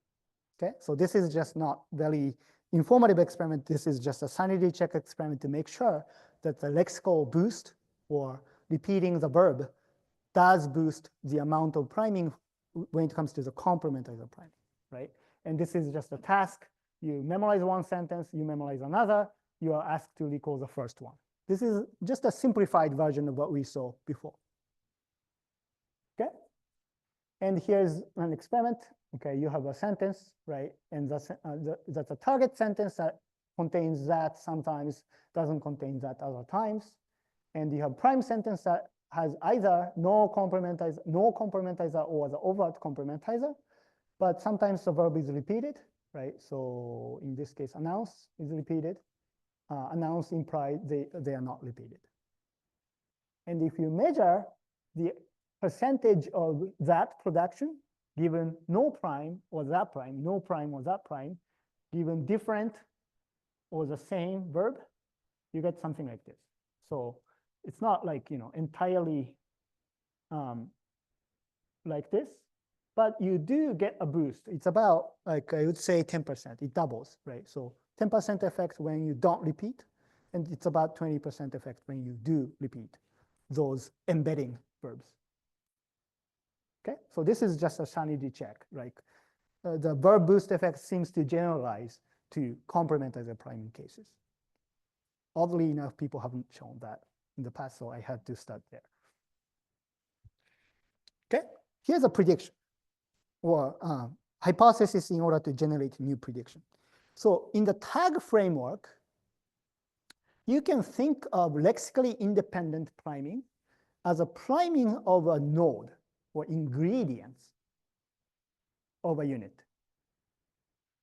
Okay, so this is just not very informative experiment. This is just a sanity check experiment to make sure that the lexical boost or repeating the verb does boost the amount of priming when it comes to the complementizer priming, right? And this is just a task. You memorize one sentence, you memorize another, you are asked to recall the first one. This is just a simplified version of what we saw before. Okay, and here's an experiment. Okay, you have a sentence, right? And that's a target sentence that contains that sometimes, doesn't contain that other times. And you have prime sentence that has either no complementizer or the overt complementizer, but sometimes the verb is repeated, right? So in this case, announce is repeated. Announce implies they are not repeated. And if you measure the percentage of that production given no prime or that prime, no prime or that prime, given different or the same verb, you get something like this. So it's not like, you know, entirely like this, but you do get a boost. It's about, like, I would say 10%. It doubles, right? So 10% effect when you don't repeat, and it's about 20% effect when you do repeat those embedding verbs. Okay, so this is just a sanity check. Like the verb boost effect seems to generalize to complementizer priming cases. Oddly enough, people haven't shown that in the past, so I had to start there. Okay, here's a prediction or hypothesis in order to generate new prediction. So in the tag framework, you can think of lexically independent priming as a priming of a node or ingredients of a unit.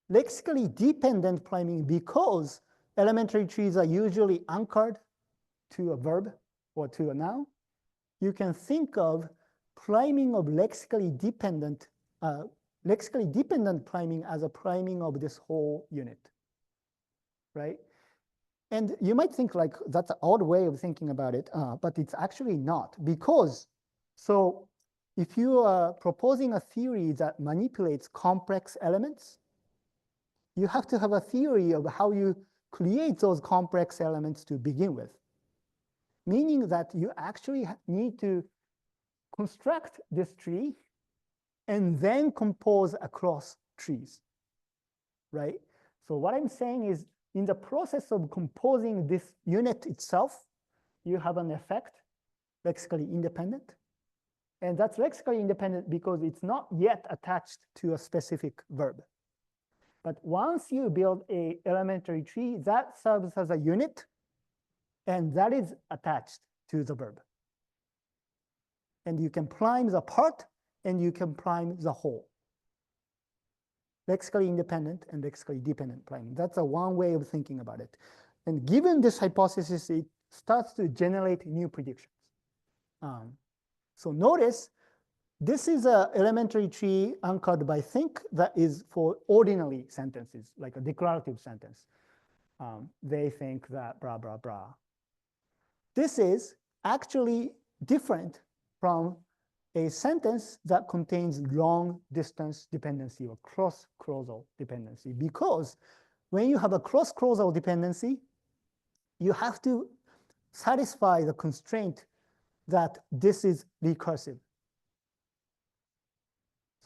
Lexically dependent priming, because elementary trees are usually anchored to a verb or to a noun, you can think of priming of lexically dependent priming as a priming of this whole unit, right? And you might think like that's an odd way of thinking about it, but it's actually not, because so if you are proposing a theory that manipulates complex elements, you have to have a theory of how you create those complex elements to begin with, meaning that you actually need to construct this tree and then compose across trees, right? So what I'm saying is, in the process of composing this unit itself, you have an effect, lexically independent. And that's lexically independent because it's not yet attached to a specific verb. But once you build an elementary tree, that serves as a unit, and that is attached to the verb. And you can prime the part, and you can prime the whole. Lexically independent and lexically dependent priming. That's a one way of thinking about it. And given this hypothesis, it starts to generate new predictions. So notice, this is an elementary tree anchored by think that is for ordinary sentences, like a declarative sentence. They think that blah, blah, blah. This is actually different from a sentence that contains long distance dependency or cross-causal dependency, because when you have a cross-causal dependency, you have to satisfy the constraint that this is recursive.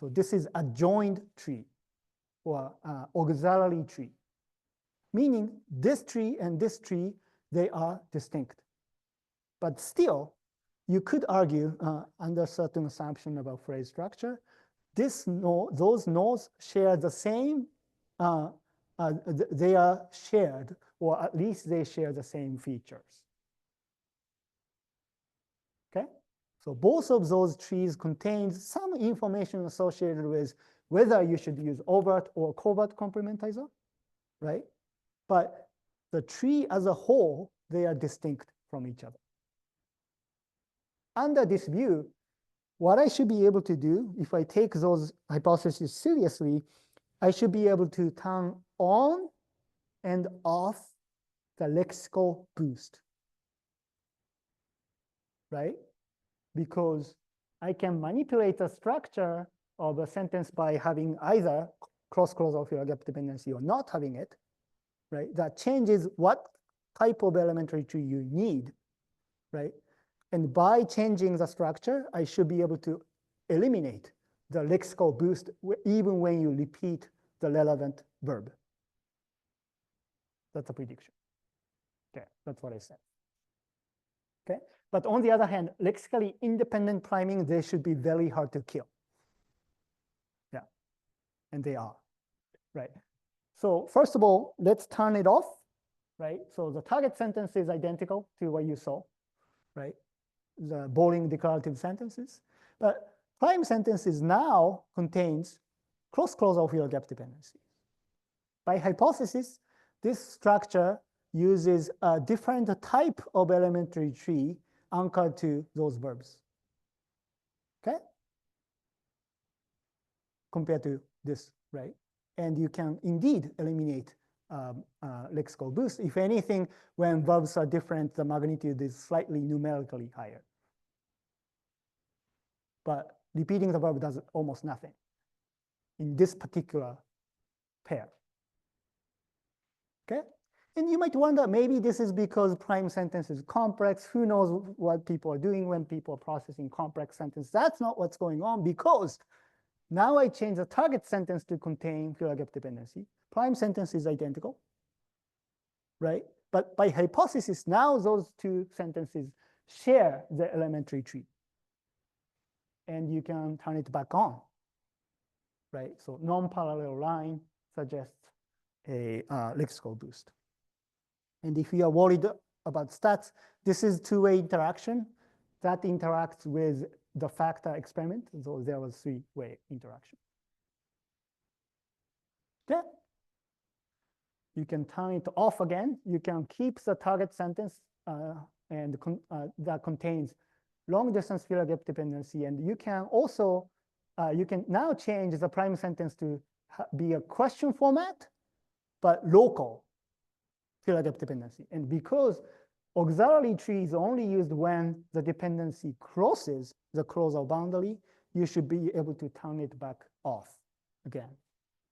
So this is a joined tree or auxiliary tree, meaning this tree and this tree, they are distinct. But still, you could argue under certain assumption about phrase structure, those nodes share the same, they are shared, or at least they share the same features. Okay? So both of those trees contain some information associated with whether you should use overt or covert complementizer, right? But the tree as a whole, they are distinct from each other. Under this view, what I should be able to do, if I take those hypotheses seriously, I should be able to turn on and off the lexical boost, right? Because I can manipulate the structure of a sentence by having either cross-causal filler gap dependency or not having it, right? That changes what type of elementary tree you need, right? And by changing the structure, I should be able to eliminate the lexical boost even when you repeat the relevant verb. That's a prediction. Okay, that's what I said. Okay, but on the other hand, lexically independent priming, they should be very hard to kill. Yeah, and they are, right? So first of all, let's turn it off, right? So the target sentence is identical to what you saw, right? The boring declarative sentences. But prime sentences now contains cross-causal filler gap dependency. By hypothesis, this structure uses a different type of elementary tree anchored to those verbs, okay? Compared to this, right? And you can indeed eliminate lexical boost. If anything, when verbs are different, the magnitude is slightly numerically higher. But repeating the verb does almost nothing in this particular pair. Okay? And you might wonder, maybe this is because prime sentence is complex. Who knows what people are doing when people are processing complex sentence? That's not what's going on, because now I change the target sentence to contain filler gap dependency. Prime sentence is identical, right? But by hypothesis, now those two sentences share the elementary tree. And you can turn it back on, right? So non-parallel line suggests a lexical boost. And if you are worried about stats. This is two-way interaction that interacts with the factor experiment. So there was three-way interaction. Okay. You can turn it off again. You can keep the target sentence that contains long distance field gap dependency. And you can also, you can now change the prime sentence to be a question format, but local field gap dependency. And because auxiliary tree is only used when the dependency crosses the closure boundary, you should be able to turn it back off again.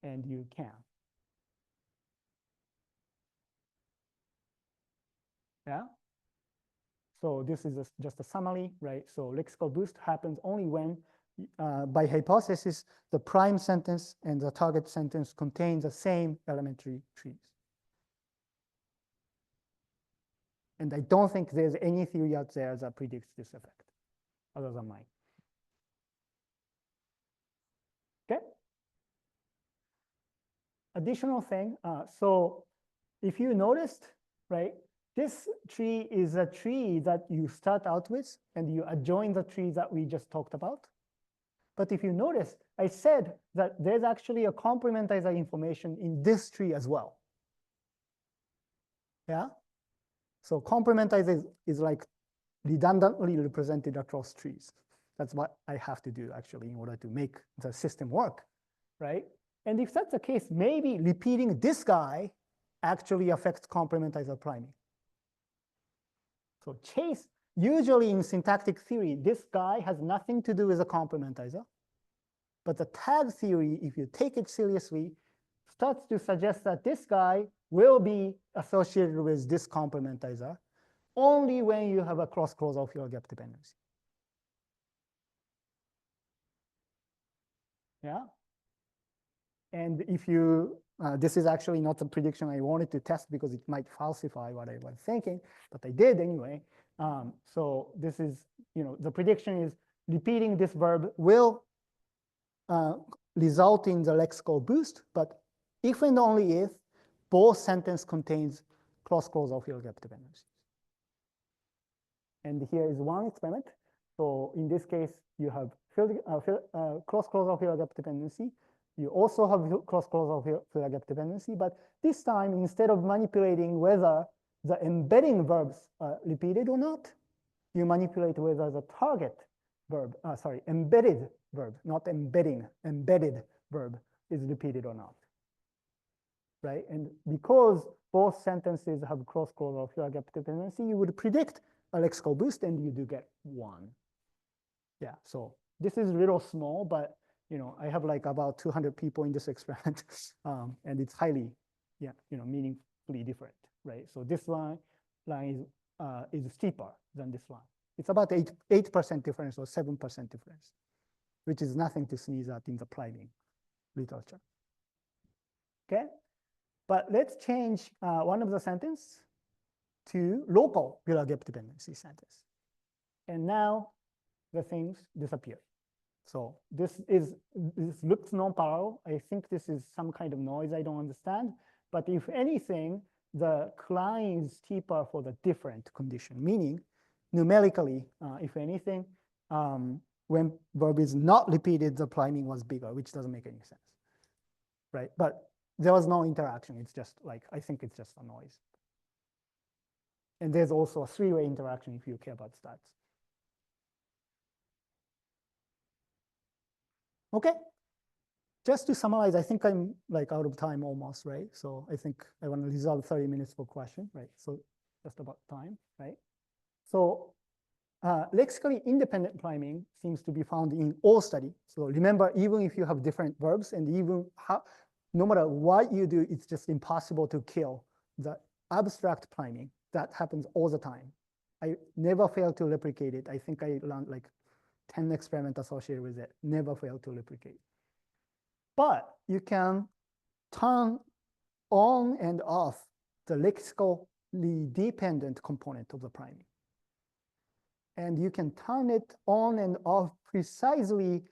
And you can. Yeah. So this is just a summary, right? So lexical boost happens only when, by hypothesis, the prime sentence and the target sentence contain the same elementary trees. And I don't think there's any theory out there that predicts this effect, other than mine. Okay. Additional thing, so if you noticed, right, this tree is a tree that you start out with, and you adjoin the tree that we just talked about. But if you notice, I said that there's actually a complementizer information in this tree as well. Yeah. So complementizer is like redundantly represented across trees. That's what I have to do actually in order to make the system work, right? And if that's the case, maybe repeating this guy actually affects complementizer priming. So Chase, usually in syntactic theory, this guy has nothing to do with a complementizer. But the tag theory, if you take it seriously, starts to suggest that this guy will be associated with this complementizer only when you have a cross-causal field gap dependency. Yeah. And if you, this is actually not a prediction I wanted to test because it might falsify what I was thinking, but I did anyway. So this is, the prediction is repeating this verb will result in the lexical boost, but if and only if both sentence contains cross-causal field gap dependencies. And here is one experiment. So in this case, you have cross-causal field gap dependency. You also have cross-causal field gap dependency, but this time, instead of manipulating whether the embedding verbs are repeated or not, you manipulate whether the target verb, embedded verb, not embedding, embedded verb is repeated or not, right? And because both sentences have cross-causal field gap dependency, you would predict a lexical boost and you do get 1. Yeah, so this is a little small, but I have like about 200 people in this experiment, and it's highly, meaningfully different, right? So this line is steeper than this line. It's about 8% difference or 7% difference, which is nothing to sneeze at in the priming literature. Okay, but let's change one of the sentence to local field gap dependency sentence, and now the things disappear. So this looks non-parallel. I think this is some kind of noise I don't understand. But if anything, the climb is steeper for the different condition, meaning numerically, if anything, when verb is not repeated, the priming was bigger, which doesn't make any sense, right? But there was no interaction. It's just like, I think it's just a noise. And there's also a three-way interaction if you care about stats. Okay, just to summarize, I think I'm like out of time almost, right? So I think I want to reserve 30 minutes for question, right? So just about time, right? So lexically independent priming seems to be found in all study. So remember, even if you have different verbs and even no matter what you do, it's just impossible to kill the abstract priming. That happens all the time. I never fail to replicate it. I think I learned like 10 experiments associated with it, never fail to replicate. But you can turn on and off the lexically dependent component of the priming. And you can turn it on and off precisely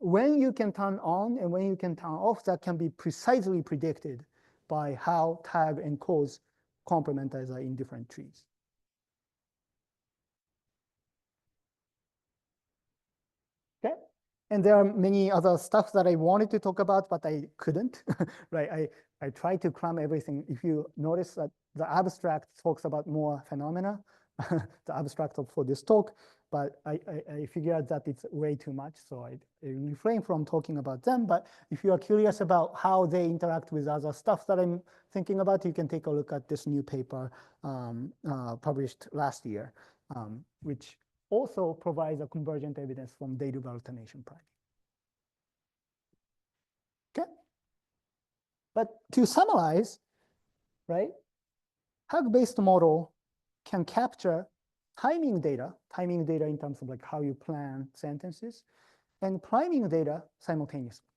when you can turn on and when you can turn off, that can be precisely predicted by how tag encodes complementizer in different trees. Okay, and there are many other stuff that I wanted to talk about, but I couldn't, right? I tried to cram everything. If you notice that the abstract talks about more phenomena, the abstract for this talk, but I figured that it's way too much, so I refrain from talking about them. But if you are curious about how they interact with other stuff that I'm thinking about, you can take a look at this new paper published last year, which also provides a convergent evidence from Deiruba alternation priming. Okay, but to summarize, right, Hug-based model can capture timing data in terms of like how you plan sentences, and priming data simultaneously,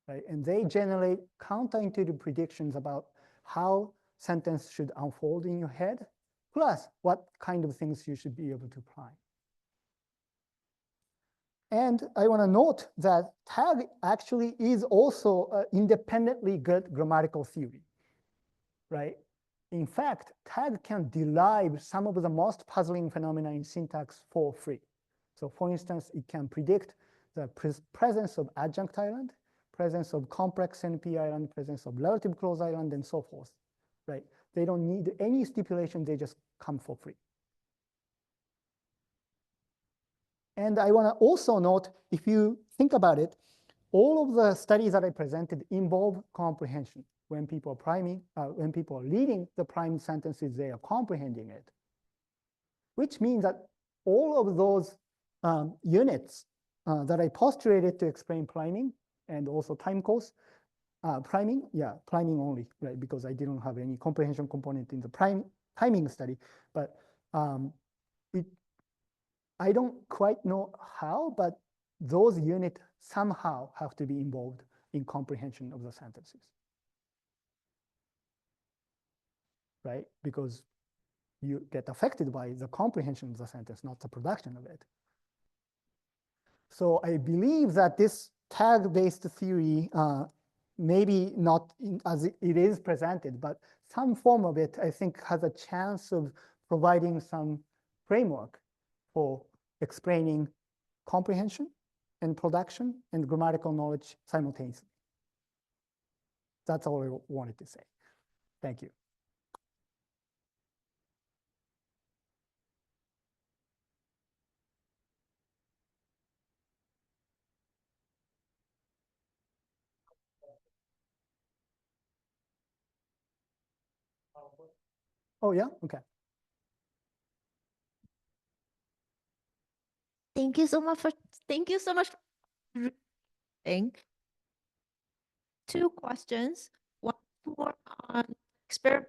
right? And they generate counterintuitive predictions about how sentence should unfold in your head, plus what kind of things you should be able to prime. And I want to note that tag actually is also an independently good grammatical theory, right? In fact, tag can derive some of the most puzzling phenomena in syntax for free. So for instance, it can predict the presence of adjunct island, presence of complex NP island, presence of relative clause island, and so forth, right? They don't need any stipulation, they just come for free. And I want to also note, if you think about it, all of the studies that I presented involve comprehension. When people are priming, when people are reading the primed sentences, they are comprehending it, which means that all of those units that I postulated to explain priming and also time course, priming only, right? Because I didn't have any comprehension component in the timing study, but I don't quite know how, but those units somehow have to be involved in comprehension of the sentences, right? Because you get affected by the comprehension of the sentence, not the production of it. So I believe that this tag-based theory, maybe not as it is presented, but some form of it, I think, has a chance of providing some framework for explaining comprehension and production and grammatical knowledge simultaneously. That's all I wanted to say. Thank you. Oh, yeah? Okay. Thank you so much for two questions. One more on experiment.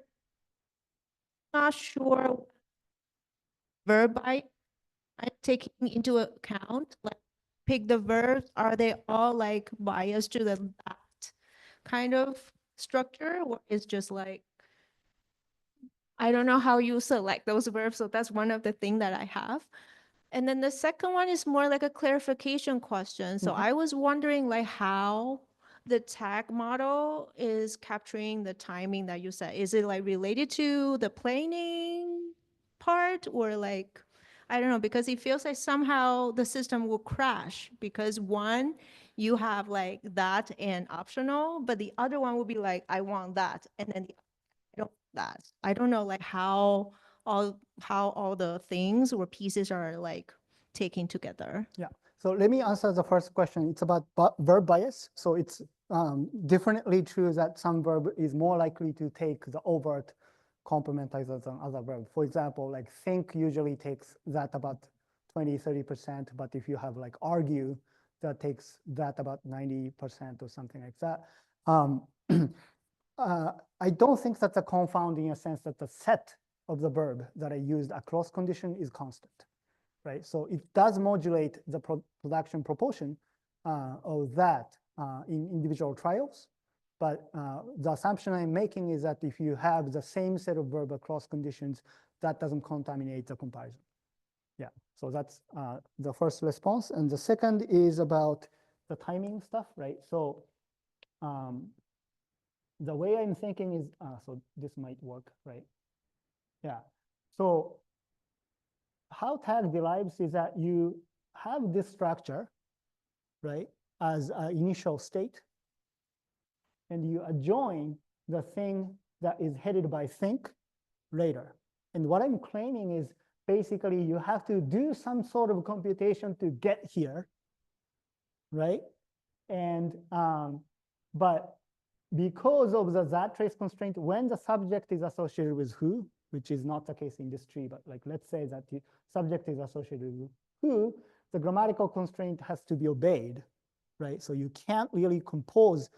Not sure verb I'm taking into account. Like pick the verbs. Are they all like biased to that kind of structure, or is just like I don't know how you select those verbs. So that's one of the things that I have. And then the second one is more like a clarification question. So I was wondering like how the tag model is capturing the timing that you said. Is it like related to the planning part, or like, I don't know, because it feels like somehow the system will crash because one, you have like that and optional, but the other one will be like, I want that. And then I don't that. I don't know like how all the things or pieces are like taken together. Yeah. So let me answer the first question. It's about verb bias. So it's definitely true that some verb is more likely to take the overt complementizer than other verb. For example, like think usually takes that about 20, 30%, but if you have like argue, that takes that about 90% or something like that. I don't think that's a confound in a sense that the set of the verb that I used across condition is constant, right? So it does modulate the production proportion of that in individual trials. But the assumption I'm making is that if you have the same set of verb across conditions, that doesn't contaminate the comparison. Yeah, so that's the first response. And the second is about the timing stuff, right? So the way I'm thinking is, so this might work, right? Yeah. So how tag derives is that you have this structure, right, as an initial state, and you adjoin the thing that is headed by think later. And what I'm claiming is basically you have to do some sort of computation to get here, right? And but because of the that trace constraint, when the subject is associated with who, which is not the case in this tree, but like let's say that the subject is associated with who, the grammatical constraint has to be obeyed, right? So you can't really compose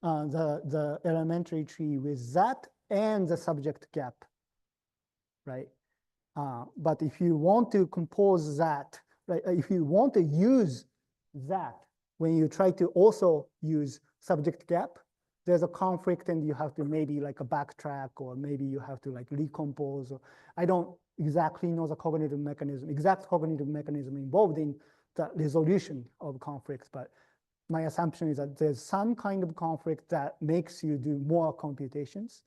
the elementary tree with that and the subject gap, right? But if you want to compose that, right, if you want to use that when you try to also use subject gap, there's a conflict and you have to maybe like a backtrack, or maybe you have to like recompose. Or I don't exactly know the exact cognitive mechanism involved in the resolution of conflicts, but my assumption is that there's some kind of conflict that makes you do more computations.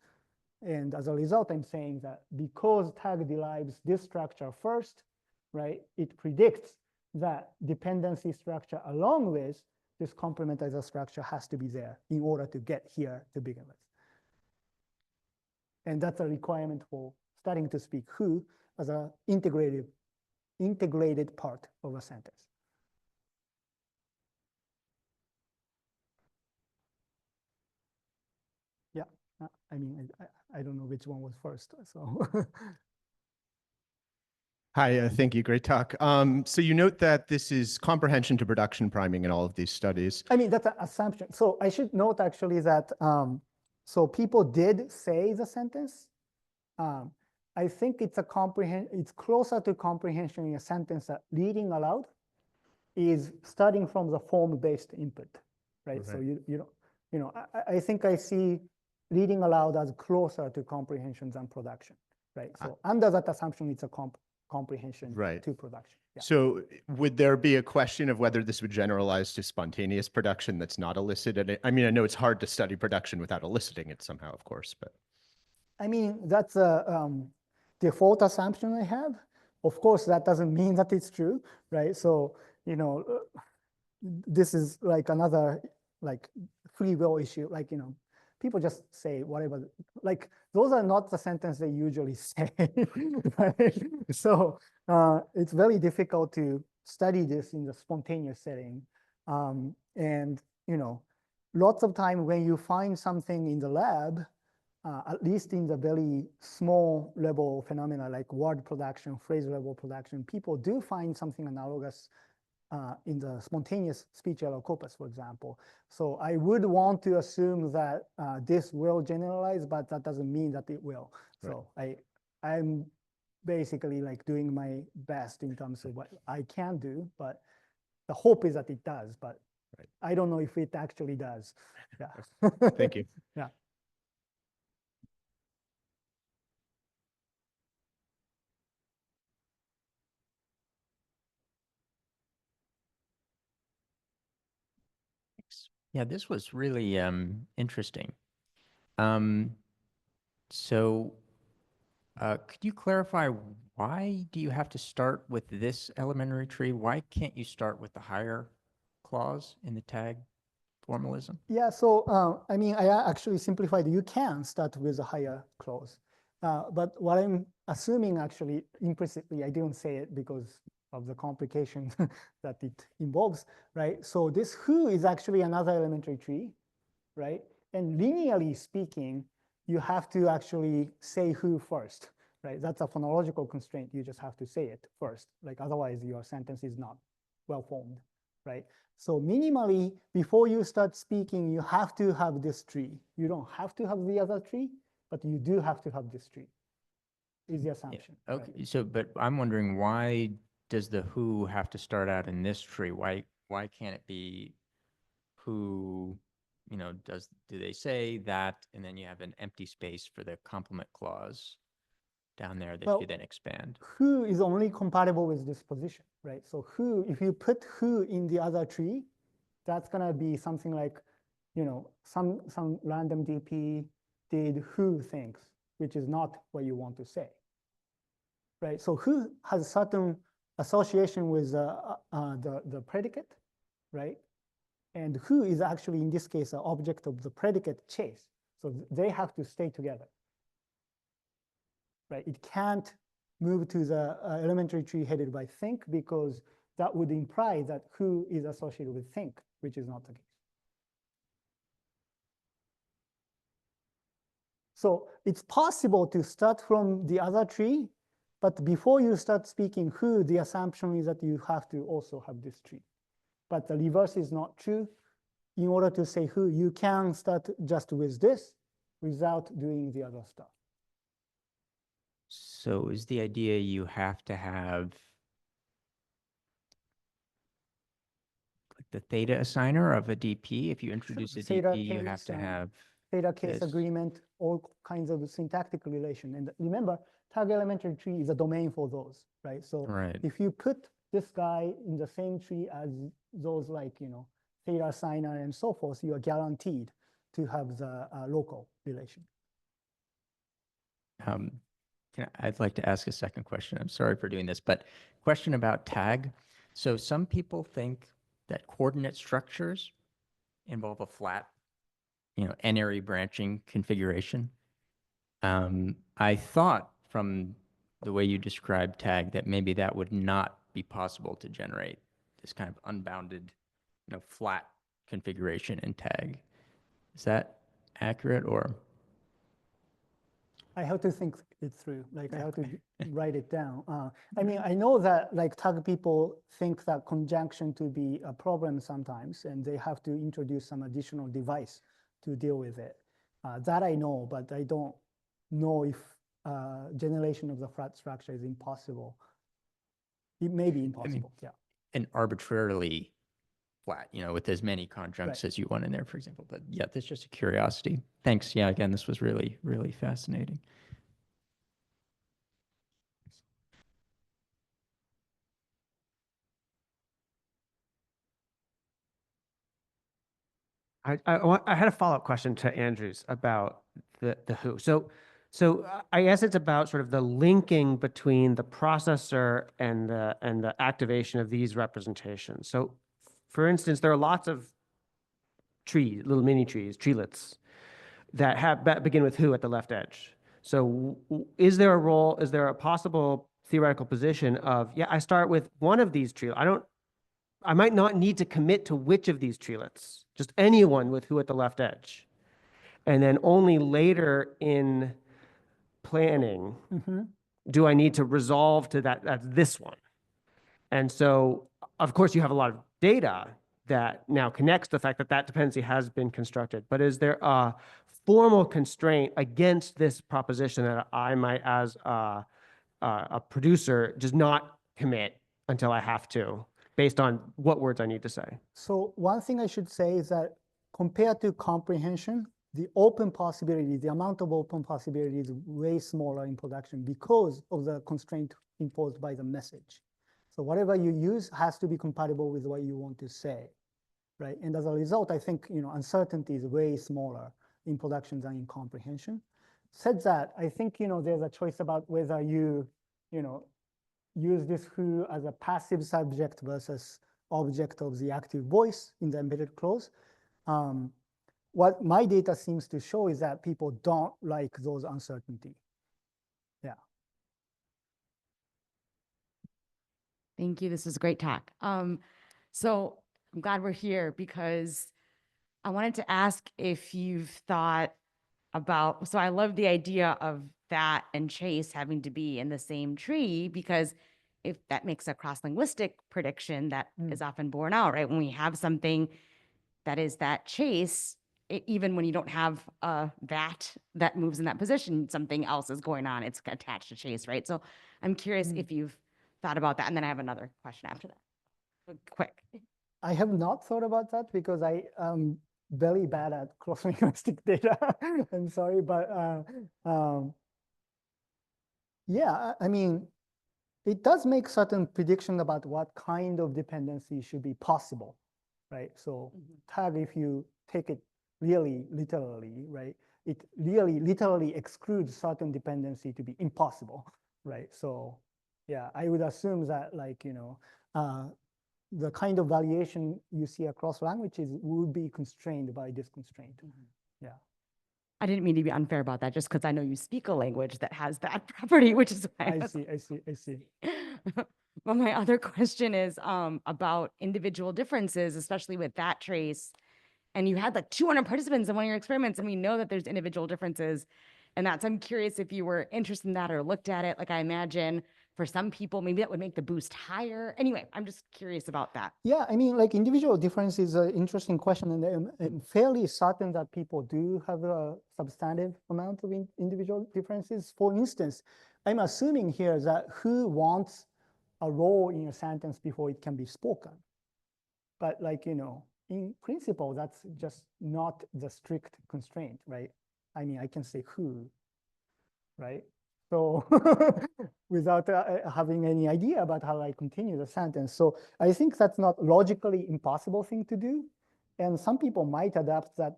And as a result, I'm saying that because tag derives this structure first, right, it predicts that dependency structure along with this complementizer structure has to be there in order to get here to begin with. And that's a requirement for starting to speak who as an integrated part of a sentence. Yeah, I mean, I don't know which one was first, so. Hi, thank you. Great talk. So you note that this is comprehension to production priming in all of these studies. I mean, that's an assumption. So I should note actually that, so people did say the sentence. I think it's it's closer to comprehension in a sentence that reading aloud is starting from the form-based input, right? So I think I see reading aloud as closer to comprehension than production, right? So under that assumption, it's a comprehension to production. Yeah. So would there be a question of whether this would generalize to spontaneous production that's not elicited? I mean, I know it's hard to study production without eliciting it somehow, of course, but. I mean, that's a default assumption I have. Of course, that doesn't mean that it's true, right? So, this is like another like free will issue. Like, people just say whatever, like those are not the sentences they usually say, right? So it's very difficult to study this in the spontaneous setting. And, lots of time when you find something in the lab, at least in the very small level phenomena like word production, phrase level production, people do find something analogous in the spontaneous speech error corpus, for example. So I would want to assume that this will generalize, but that doesn't mean that it will. Right. So I'm basically like doing my best in terms of what I can do, but the hope is that it does, but I don't know if it actually does. Yeah. Thank you. Yeah. Yeah, this was really interesting. So could you clarify, why do you have to start with this elementary tree? Why can't you start with the higher clause in the tag formalism? Yeah, so I mean, I actually simplified. You can start with a higher clause. But what I'm assuming actually implicitly, I didn't say it because of the complication that it involves, right? So this who is actually another elementary tree, right? And linearly speaking, you have to actually say who first, right? That's a phonological constraint. You just have to say it first. Like otherwise your sentence is not well formed, right? So minimally, before you start speaking, you have to have this tree. You don't have to have the other tree, but you do have to have this tree, is the assumption. Yeah. Okay, right? so, but I'm wondering, why does the who have to start out in this tree? Why can't it be who, do they say that, and then you have an empty space for the complement clause down there that you then expand? Who is only compatible with this position, right? So who, if you put who in the other tree, that's gonna be something like some random DP did who things, which is not what you want to say, right? So who has certain association with the predicate, right? And who is actually, in this case, an object of the predicate chase. So they have to stay together, right? It can't move to the elementary tree headed by think, because that would imply that who is associated with think, which is not the case. So it's possible to start from the other tree, but before you start speaking who, the assumption is that you have to also have this tree. But the reverse is not true. In order to say who, you can start just with this without doing the other stuff. So is the idea you have to have like the theta assigner of a DP? If you introduce a Theta DP, you have case to and have theta case this. agreement, all kinds of syntactic relation. And remember, tag elementary tree is a domain for those, right? So Right. if you put this guy in the same tree as those like, theta assigner and so forth, you are guaranteed to have the local relation. I'd like to ask a second question. I'm sorry for doing this, but question about tag. So some people think that coordinate structures involve a flat, n-ary branching configuration. I thought from the way you described tag that maybe that would not be possible to generate this kind of unbounded, flat configuration in tag. Is that accurate or? I have to think it through. Like I have to write it down. I mean, I know that like tag people think that conjunction to be a problem sometimes, and they have to introduce some additional device to deal with it. That I know, but I don't know if generation of the flat structure is impossible. It may be impossible. Yeah. And arbitrarily flat, with as many conjuncts as you want in there, for example. But yeah, that's just a curiosity. Thanks. Yeah, again, this was really, really fascinating. I had a follow-up question to Andrew's about the who. So I guess it's about sort of the linking between the processor and the activation of these representations. So for instance, there are lots of trees, little mini trees, treelets, that begin with who at the left edge. So is there a possible theoretical position of, yeah, I start with one of these trees. I might not need to commit to which of these treelets, just anyone with who at the left edge. And then only later in planning do I need to resolve to that's this one. And so, of course, you have a lot of data that now connects the fact that that dependency has been constructed. But is there a formal constraint against this proposition that I might, as a producer, just not commit until I have to, based on what words I need to say? So one thing I should say is that compared to comprehension, the open possibility, the amount of open possibility is way smaller in production because of the constraint imposed by the message. So whatever you use has to be compatible with what you want to say, right? And as a result, I think uncertainty is way smaller in production than in comprehension. Said that, I think there's a choice about whether you use this who as a passive subject versus object of the active voice in the embedded clause. What my data seems to show is that people don't like those uncertainty. Yeah. Thank you. This is a great talk. So I'm glad we're here because I wanted to ask if you've thought about, so I love the idea of that and chase having to be in the same tree, because if that makes a cross-linguistic prediction that is often borne out, right? When we have something that is that chase, even when you don't have a that moves in that position, something else is going on. It's attached to chase, right? So I'm curious if you've thought about that. And then I have another question after that. But quick. I have not thought about that because I am very bad at cross-linguistic data. I'm sorry, but yeah, I mean, it does make certain prediction about what kind of dependency should be possible, right? So tag, if you take it really literally, right? It really literally excludes certain dependency to be impossible, right? So yeah, I would assume that like, the kind of variation you see across languages would be constrained by this constraint. Yeah. I didn't mean to be unfair about that, just because I know you speak a language that has that property, which is why I was see, I see, I see. But my other question is about individual differences, especially with that trace. And you had like 200 participants in one of your experiments, and we know that there's individual differences. And I'm curious if you were interested in that or looked at it. Like I imagine for some people, maybe that would make the boost higher. Anyway, I'm just curious about that. Yeah, I mean, like individual difference is an interesting question, and I'm fairly certain that people do have a substantive amount of individual differences. For instance, I'm assuming here that who wants a role in a sentence before it can be spoken. But like, in principle, that's just not the strict constraint, right? I mean, I can say who, right? So without having any idea about how I continue the sentence. So I think that's not logically impossible thing to do. And some people might adapt that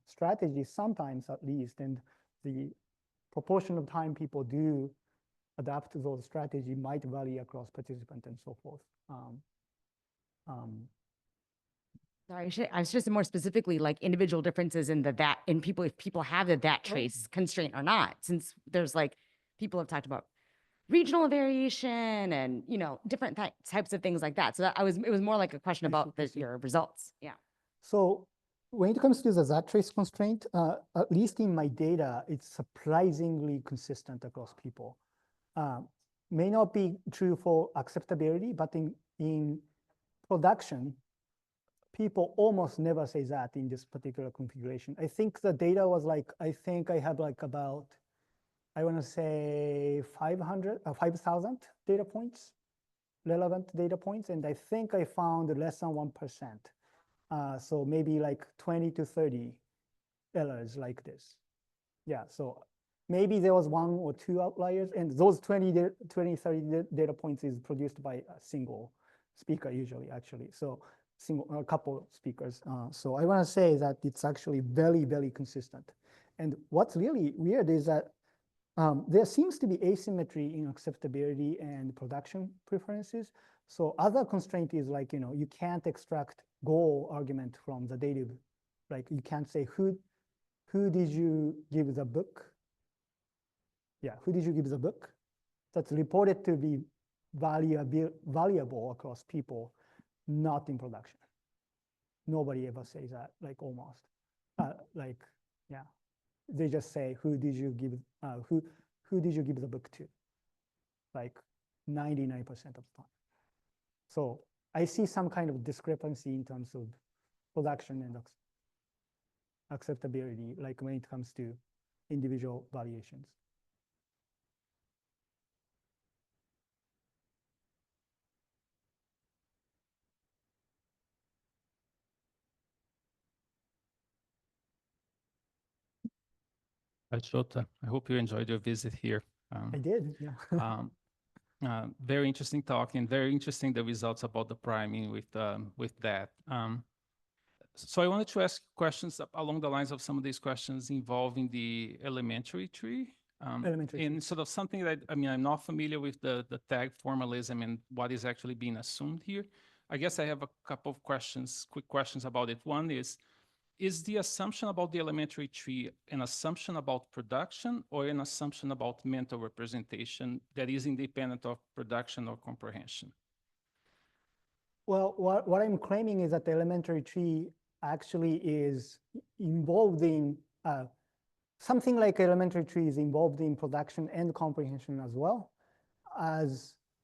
strategy sometimes at least. And the proportion of time people do adapt those strategy might vary across participant and so forth. Sorry, I was just more specifically like individual differences in that in people, if people have that trace constraint or not, since there's like people have talked about regional variation and different types of things like that. So it was more like a question about your results. Yeah. So when it comes to the that trace constraint, at least in my data, it's surprisingly consistent across people. May not be true for acceptability, but in production, people almost never say that in this particular configuration. I think the data was like, I think I have like about, I want to say 5,000 data points, relevant data points. And I think I found less than 1%. So maybe like 20 to 30 errors like this. Yeah, so maybe there was 1 or 2 outliers, and those 20, 30 data points is produced by a single speaker usually, actually. So a couple speakers. So I want to say that it's actually very, very consistent. And what's really weird is that there seems to be asymmetry in acceptability and production preferences. So other constraint is like, you can't extract goal argument from the dative. Like you can't say who did you give the book? Yeah, who did you give the book? That's reported to be valuable across people, not in production. Nobody ever says that, like almost. Yeah, they just say who did you give the book to? Like 99% of the time. So I see some kind of discrepancy in terms of production and acceptability, like when it comes to individual variations. Hi, Shota. I hope you enjoyed your visit here. I did, yeah. Very interesting talk and very interesting the results about the priming with that. So I wanted to ask questions along the lines of some of these questions involving the elementary tree. Elementary and tree. sort of something that, I mean, I'm not familiar with the tag formalism and what is actually being assumed here. I guess I have a couple of questions, quick questions about it. One is the assumption about the elementary tree an assumption about production or an assumption about mental representation that is independent of production or comprehension? Well, what I'm claiming is that the elementary tree actually is involved in something like elementary tree is involved in production and comprehension as well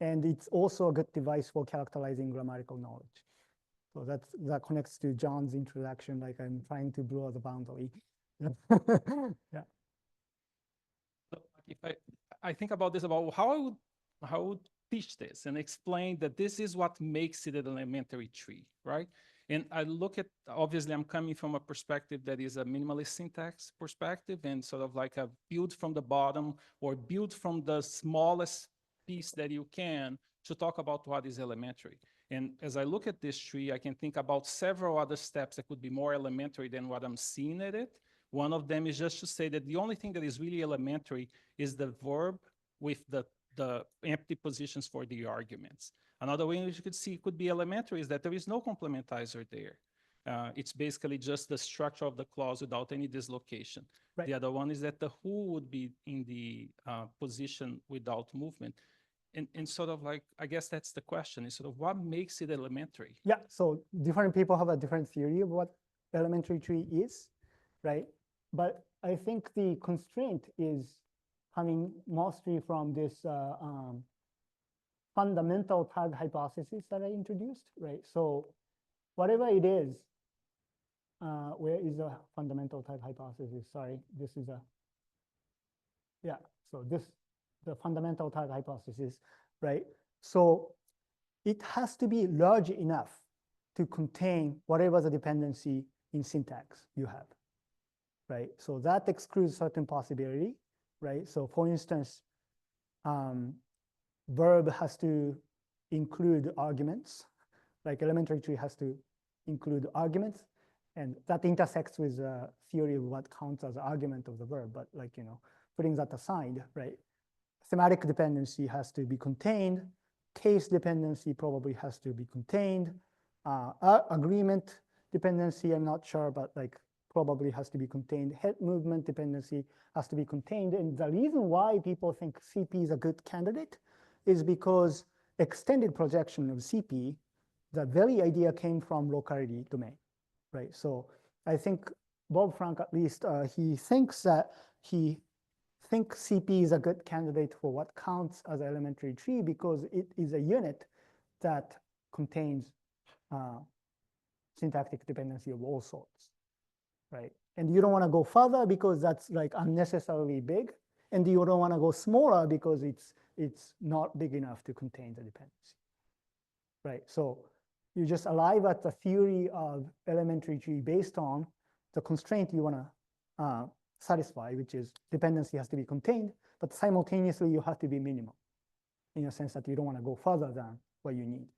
and it's also a good device for characterizing grammatical knowledge. So that connects to John's introduction, like I'm trying to blow the boundary. Yeah. So if I think about this, about how I would teach this and explain that this is what makes it an elementary tree, right? And I look at, obviously I'm coming from a perspective that is a minimalist syntax perspective and sort of like a build from the bottom or build from the smallest piece that you can to talk about what is elementary. And as I look at this tree, I can think about several other steps that could be more elementary than what I'm seeing at it. One of them is just to say that the only thing that is really elementary is the verb with the empty positions for the arguments. Another way in which you could see it could be elementary is that there is no complementizer there. It's basically just the structure of the clause without any dislocation. Right. The other one is that the who would be in the position without movement. And sort of like, I guess that's the question, is sort of what makes it elementary? Yeah, so different people have a different theory of what elementary tree is, right? But I think the constraint is coming mostly from this fundamental tag hypothesis that I introduced, right? So whatever it is, where is the fundamental tag hypothesis? Sorry, this is a, yeah, so this, the fundamental tag hypothesis, right? So it has to be large enough to contain whatever the dependency in syntax you have, right? So that excludes certain possibility, right? So for instance, verb has to include arguments, like elementary tree has to include arguments, and that intersects with the theory of what counts as argument of the verb, but like, you know, putting that aside, right? Thematic dependency has to be contained, case dependency probably has to be contained, agreement dependency, I'm not sure, but like probably has to be contained, head movement dependency has to be contained, and the reason why people think CP is a good candidate is because extended projection of CP, the very idea came from locality domain, right? So I think Bob Frank, at least, he thinks that he thinks CP is a good candidate for what counts as an elementary tree because it is a unit that contains syntactic dependency of all sorts, right? And you don't want to go further because that's like unnecessarily big, and you don't want to go smaller because it's not big enough to contain the dependency, right? So you just arrive at the theory of elementary tree based on the constraint you want to satisfy, which is dependency has to be contained, but simultaneously you have to be minimal in a sense that you don't want to go further than what you need,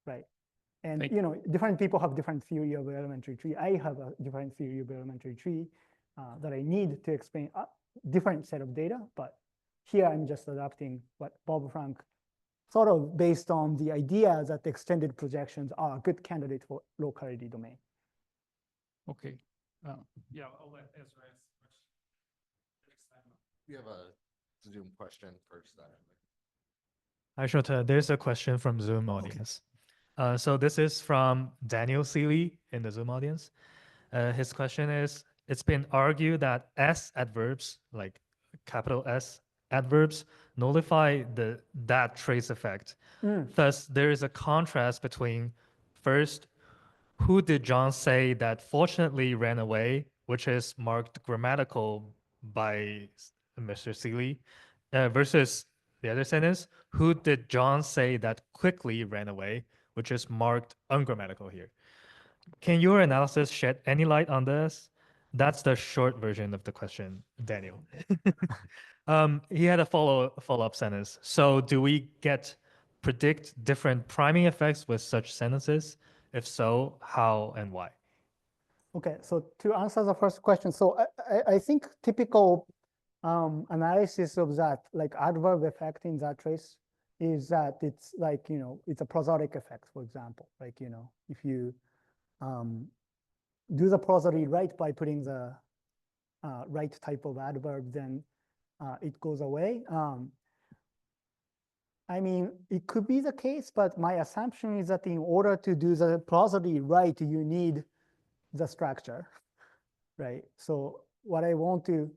right? And you know, different people have different theory of elementary tree. I have a different theory of elementary tree that I need to explain a different set of data, but here I'm just adapting what Bob Frank sort of based on the idea that the extended projections are a good candidate for locality domain. Okay. Yeah, I'll let Ezra ask the question. Next time. We have a Zoom question first. Hi, Shota. There's a question from Zoom audience. So this is from Daniel Seeley in the Zoom audience. His question is, it's been argued that S adverbs, like capital S adverbs, nullify that trace effect. Thus, there is a contrast between first, who did John say that fortunately ran away, which is marked grammatical by Mr. Seeley, versus the other sentence, who did John say that quickly ran away, which is marked ungrammatical here. Can your analysis shed any light on this? That's the short version of the question, Daniel. He had a follow-up sentence. So do we predict different priming effects with such sentences? If so, how and why? Okay, so to answer the first question, so I think typical analysis of that, like adverb effect in that trace, is that it's like, you know, it's a prosodic effect, for example. Like, you know, if you do the prosody right by putting the right type of adverb, then it goes away. I mean, it could be the case, but my assumption is that in order to do the prosody right, you need the structure, right? So what I want to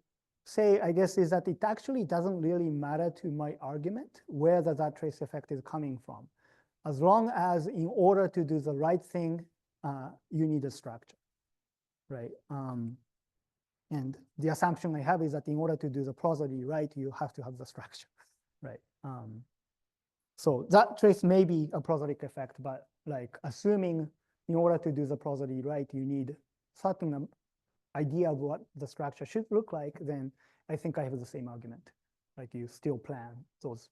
say, I guess, is that it actually doesn't really matter to my argument where that trace effect is coming from. As long as in order to do the right thing, you need a structure, right? And the assumption I have is that in order to do the prosody right, you have to have the structure, right? So that trace may be a prosodic effect, but like assuming in order to do the prosody right, you need certain idea of what the structure should look like, then I think I have the same argument. Like you still plan those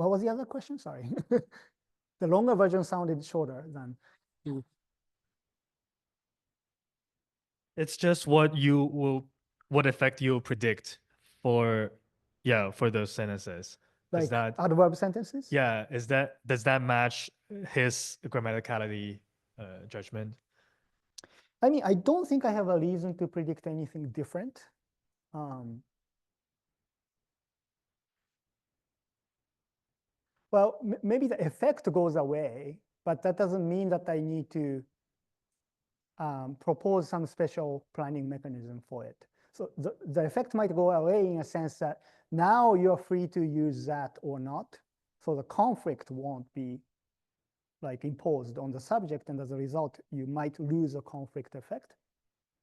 what was the other question? Sorry. The longer version sounded shorter than. It's just what effect you predict for, for those sentences. Like Is that, adverb sentences? does that match his grammaticality judgment? I mean, I don't think I have a reason to predict anything different. Well, maybe the effect goes away, but that doesn't mean that I need to propose some special planning mechanism for it. So the effect might go away in a sense that now you're free to use that or not. So the conflict won't be like imposed on the subject, and as a result, you might lose a conflict effect,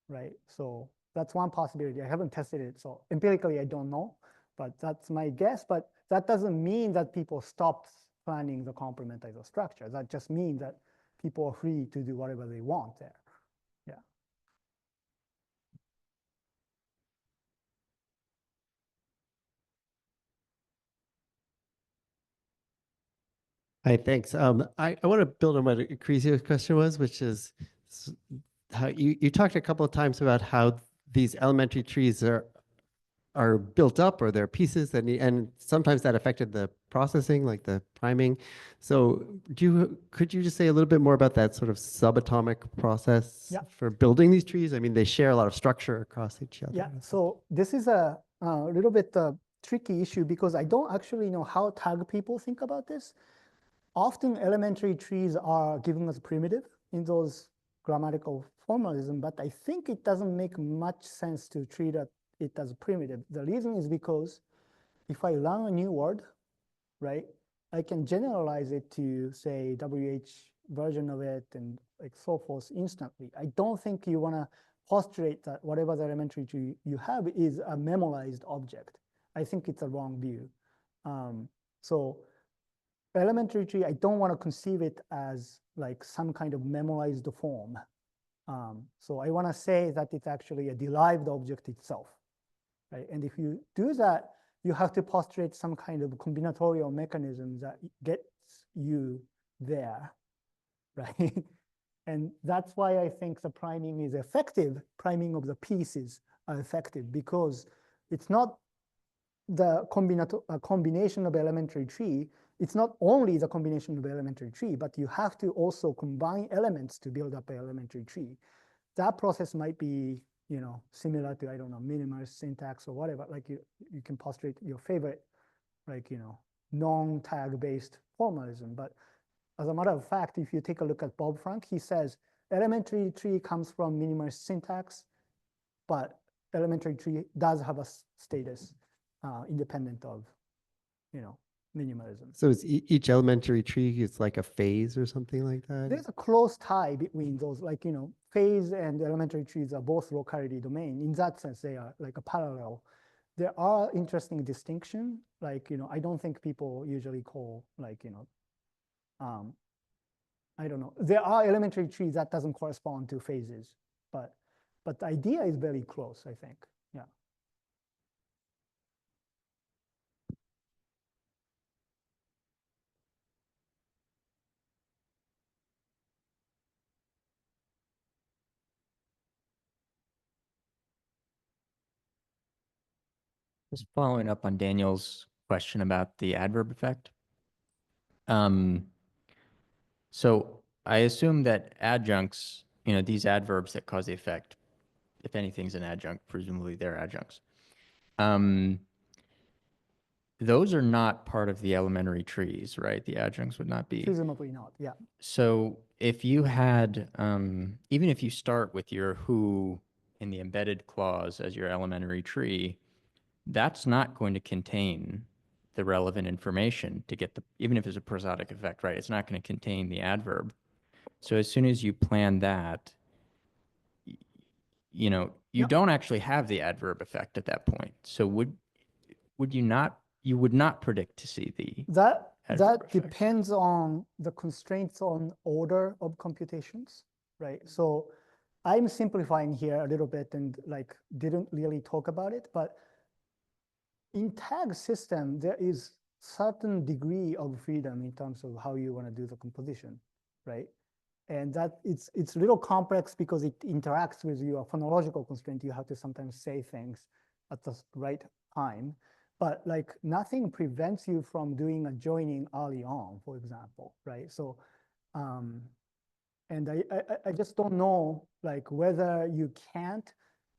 right? So that's one possibility. I haven't tested it, so empirically I don't know, but that's my guess. But that doesn't mean that people stopped planning the complementizer structure. That just means that people are free to do whatever they want there. Yeah. Hi, thanks. I want to build on what Crizio's question was, which is how you talked a couple of times about how these elementary trees are built up, or they're pieces and sometimes that affected the processing, like the priming. So could you just say a little bit more about that sort of subatomic process for building these trees? I mean, they share a lot of structure across each other. Yeah, so this is a little bit tricky issue because I don't actually know how tag people think about this. Often elementary trees are given as primitive in those grammatical formalism, but I think it doesn't make much sense to treat it as primitive. The reason is because if I learn a new word, right, I can generalize it to say WH version of it and like so forth instantly. I don't think you want to postulate that whatever the elementary tree you have is a memorized object. I think it's a wrong view. So elementary tree, I don't want to conceive it as like some kind of memorized form. So I want to say that it's actually a derived object itself, right? And if you do that, you have to postulate some kind of combinatorial mechanism that gets you there, right? And that's why I think the priming is effective. Priming of the pieces are effective because it's not the combination of elementary tree. It's not only the combination of elementary tree, but you have to also combine elements to build up an elementary tree. That process might be, similar to, I don't know, minimalist syntax or whatever. Like you can postulate your favorite, like, non-tag based formalism. But as a matter of fact, if you take a look at Bob Frank, he says elementary tree comes from minimalist syntax, but elementary tree does have a status independent of, minimalism. So is each elementary tree is like a phase or something like that? There's a close tie between those, like, phase and elementary trees are both locality domain. In that sense, they are like a parallel. There are interesting distinction, like, I don't think people usually call, like, I don't know. There are elementary trees that doesn't correspond to phases, but the idea is very close, I think. Yeah. Just following up on Daniel's question about the adverb effect. So I assume that adjuncts, these adverbs that cause the effect, if anything's an adjunct, presumably they're adjuncts. Those are not part of the elementary trees, right? The adjuncts would not be. Presumably not, yeah. So if you had, even if you start with your who in the embedded clause as your elementary tree, that's not going to contain the relevant information to get even if it's a prosodic effect, right? It's not going to contain the adverb. So as soon as you plan that, you don't actually have the adverb effect at that point. So would you not, you would not predict to see the That effect. depends on the constraints on order of computations, right? So I'm simplifying here a little bit and like didn't really talk about it, but in tag system, there is certain degree of freedom in terms of how you want to do the composition, right? And that it's a little complex because it interacts with your phonological constraint. You have to sometimes say things at the right time, but like nothing prevents you from doing a joining early on, for example, right? So, and I just don't know like whether you can't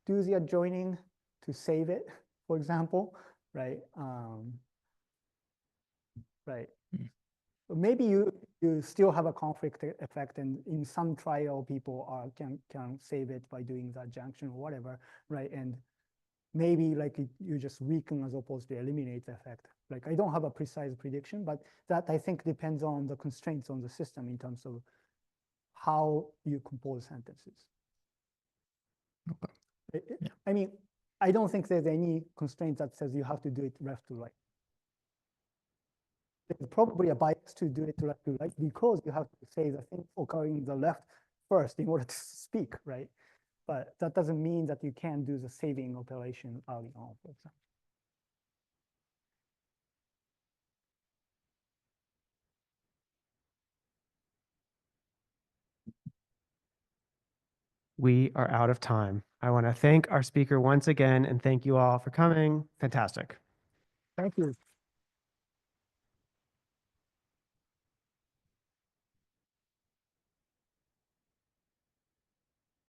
do the adjoining to save it, for example, right? Right. Maybe you still have a conflict effect, and in some trial people can save it by doing that junction or whatever, right? And maybe like you just weaken as opposed to eliminate the effect. Like I don't have a precise prediction, but that I think depends on the constraints on the system in terms of how you compose sentences. I mean, I don't think there's any constraint that says you have to do it left to right. There's probably a bias to do it left to right because you have to say the thing occurring in the left first in order to speak, right? But that doesn't mean that you can do the saving operation early on, for example. We are out of time. I want to thank our speaker once again and thank you all for coming. Fantastic. Thank you.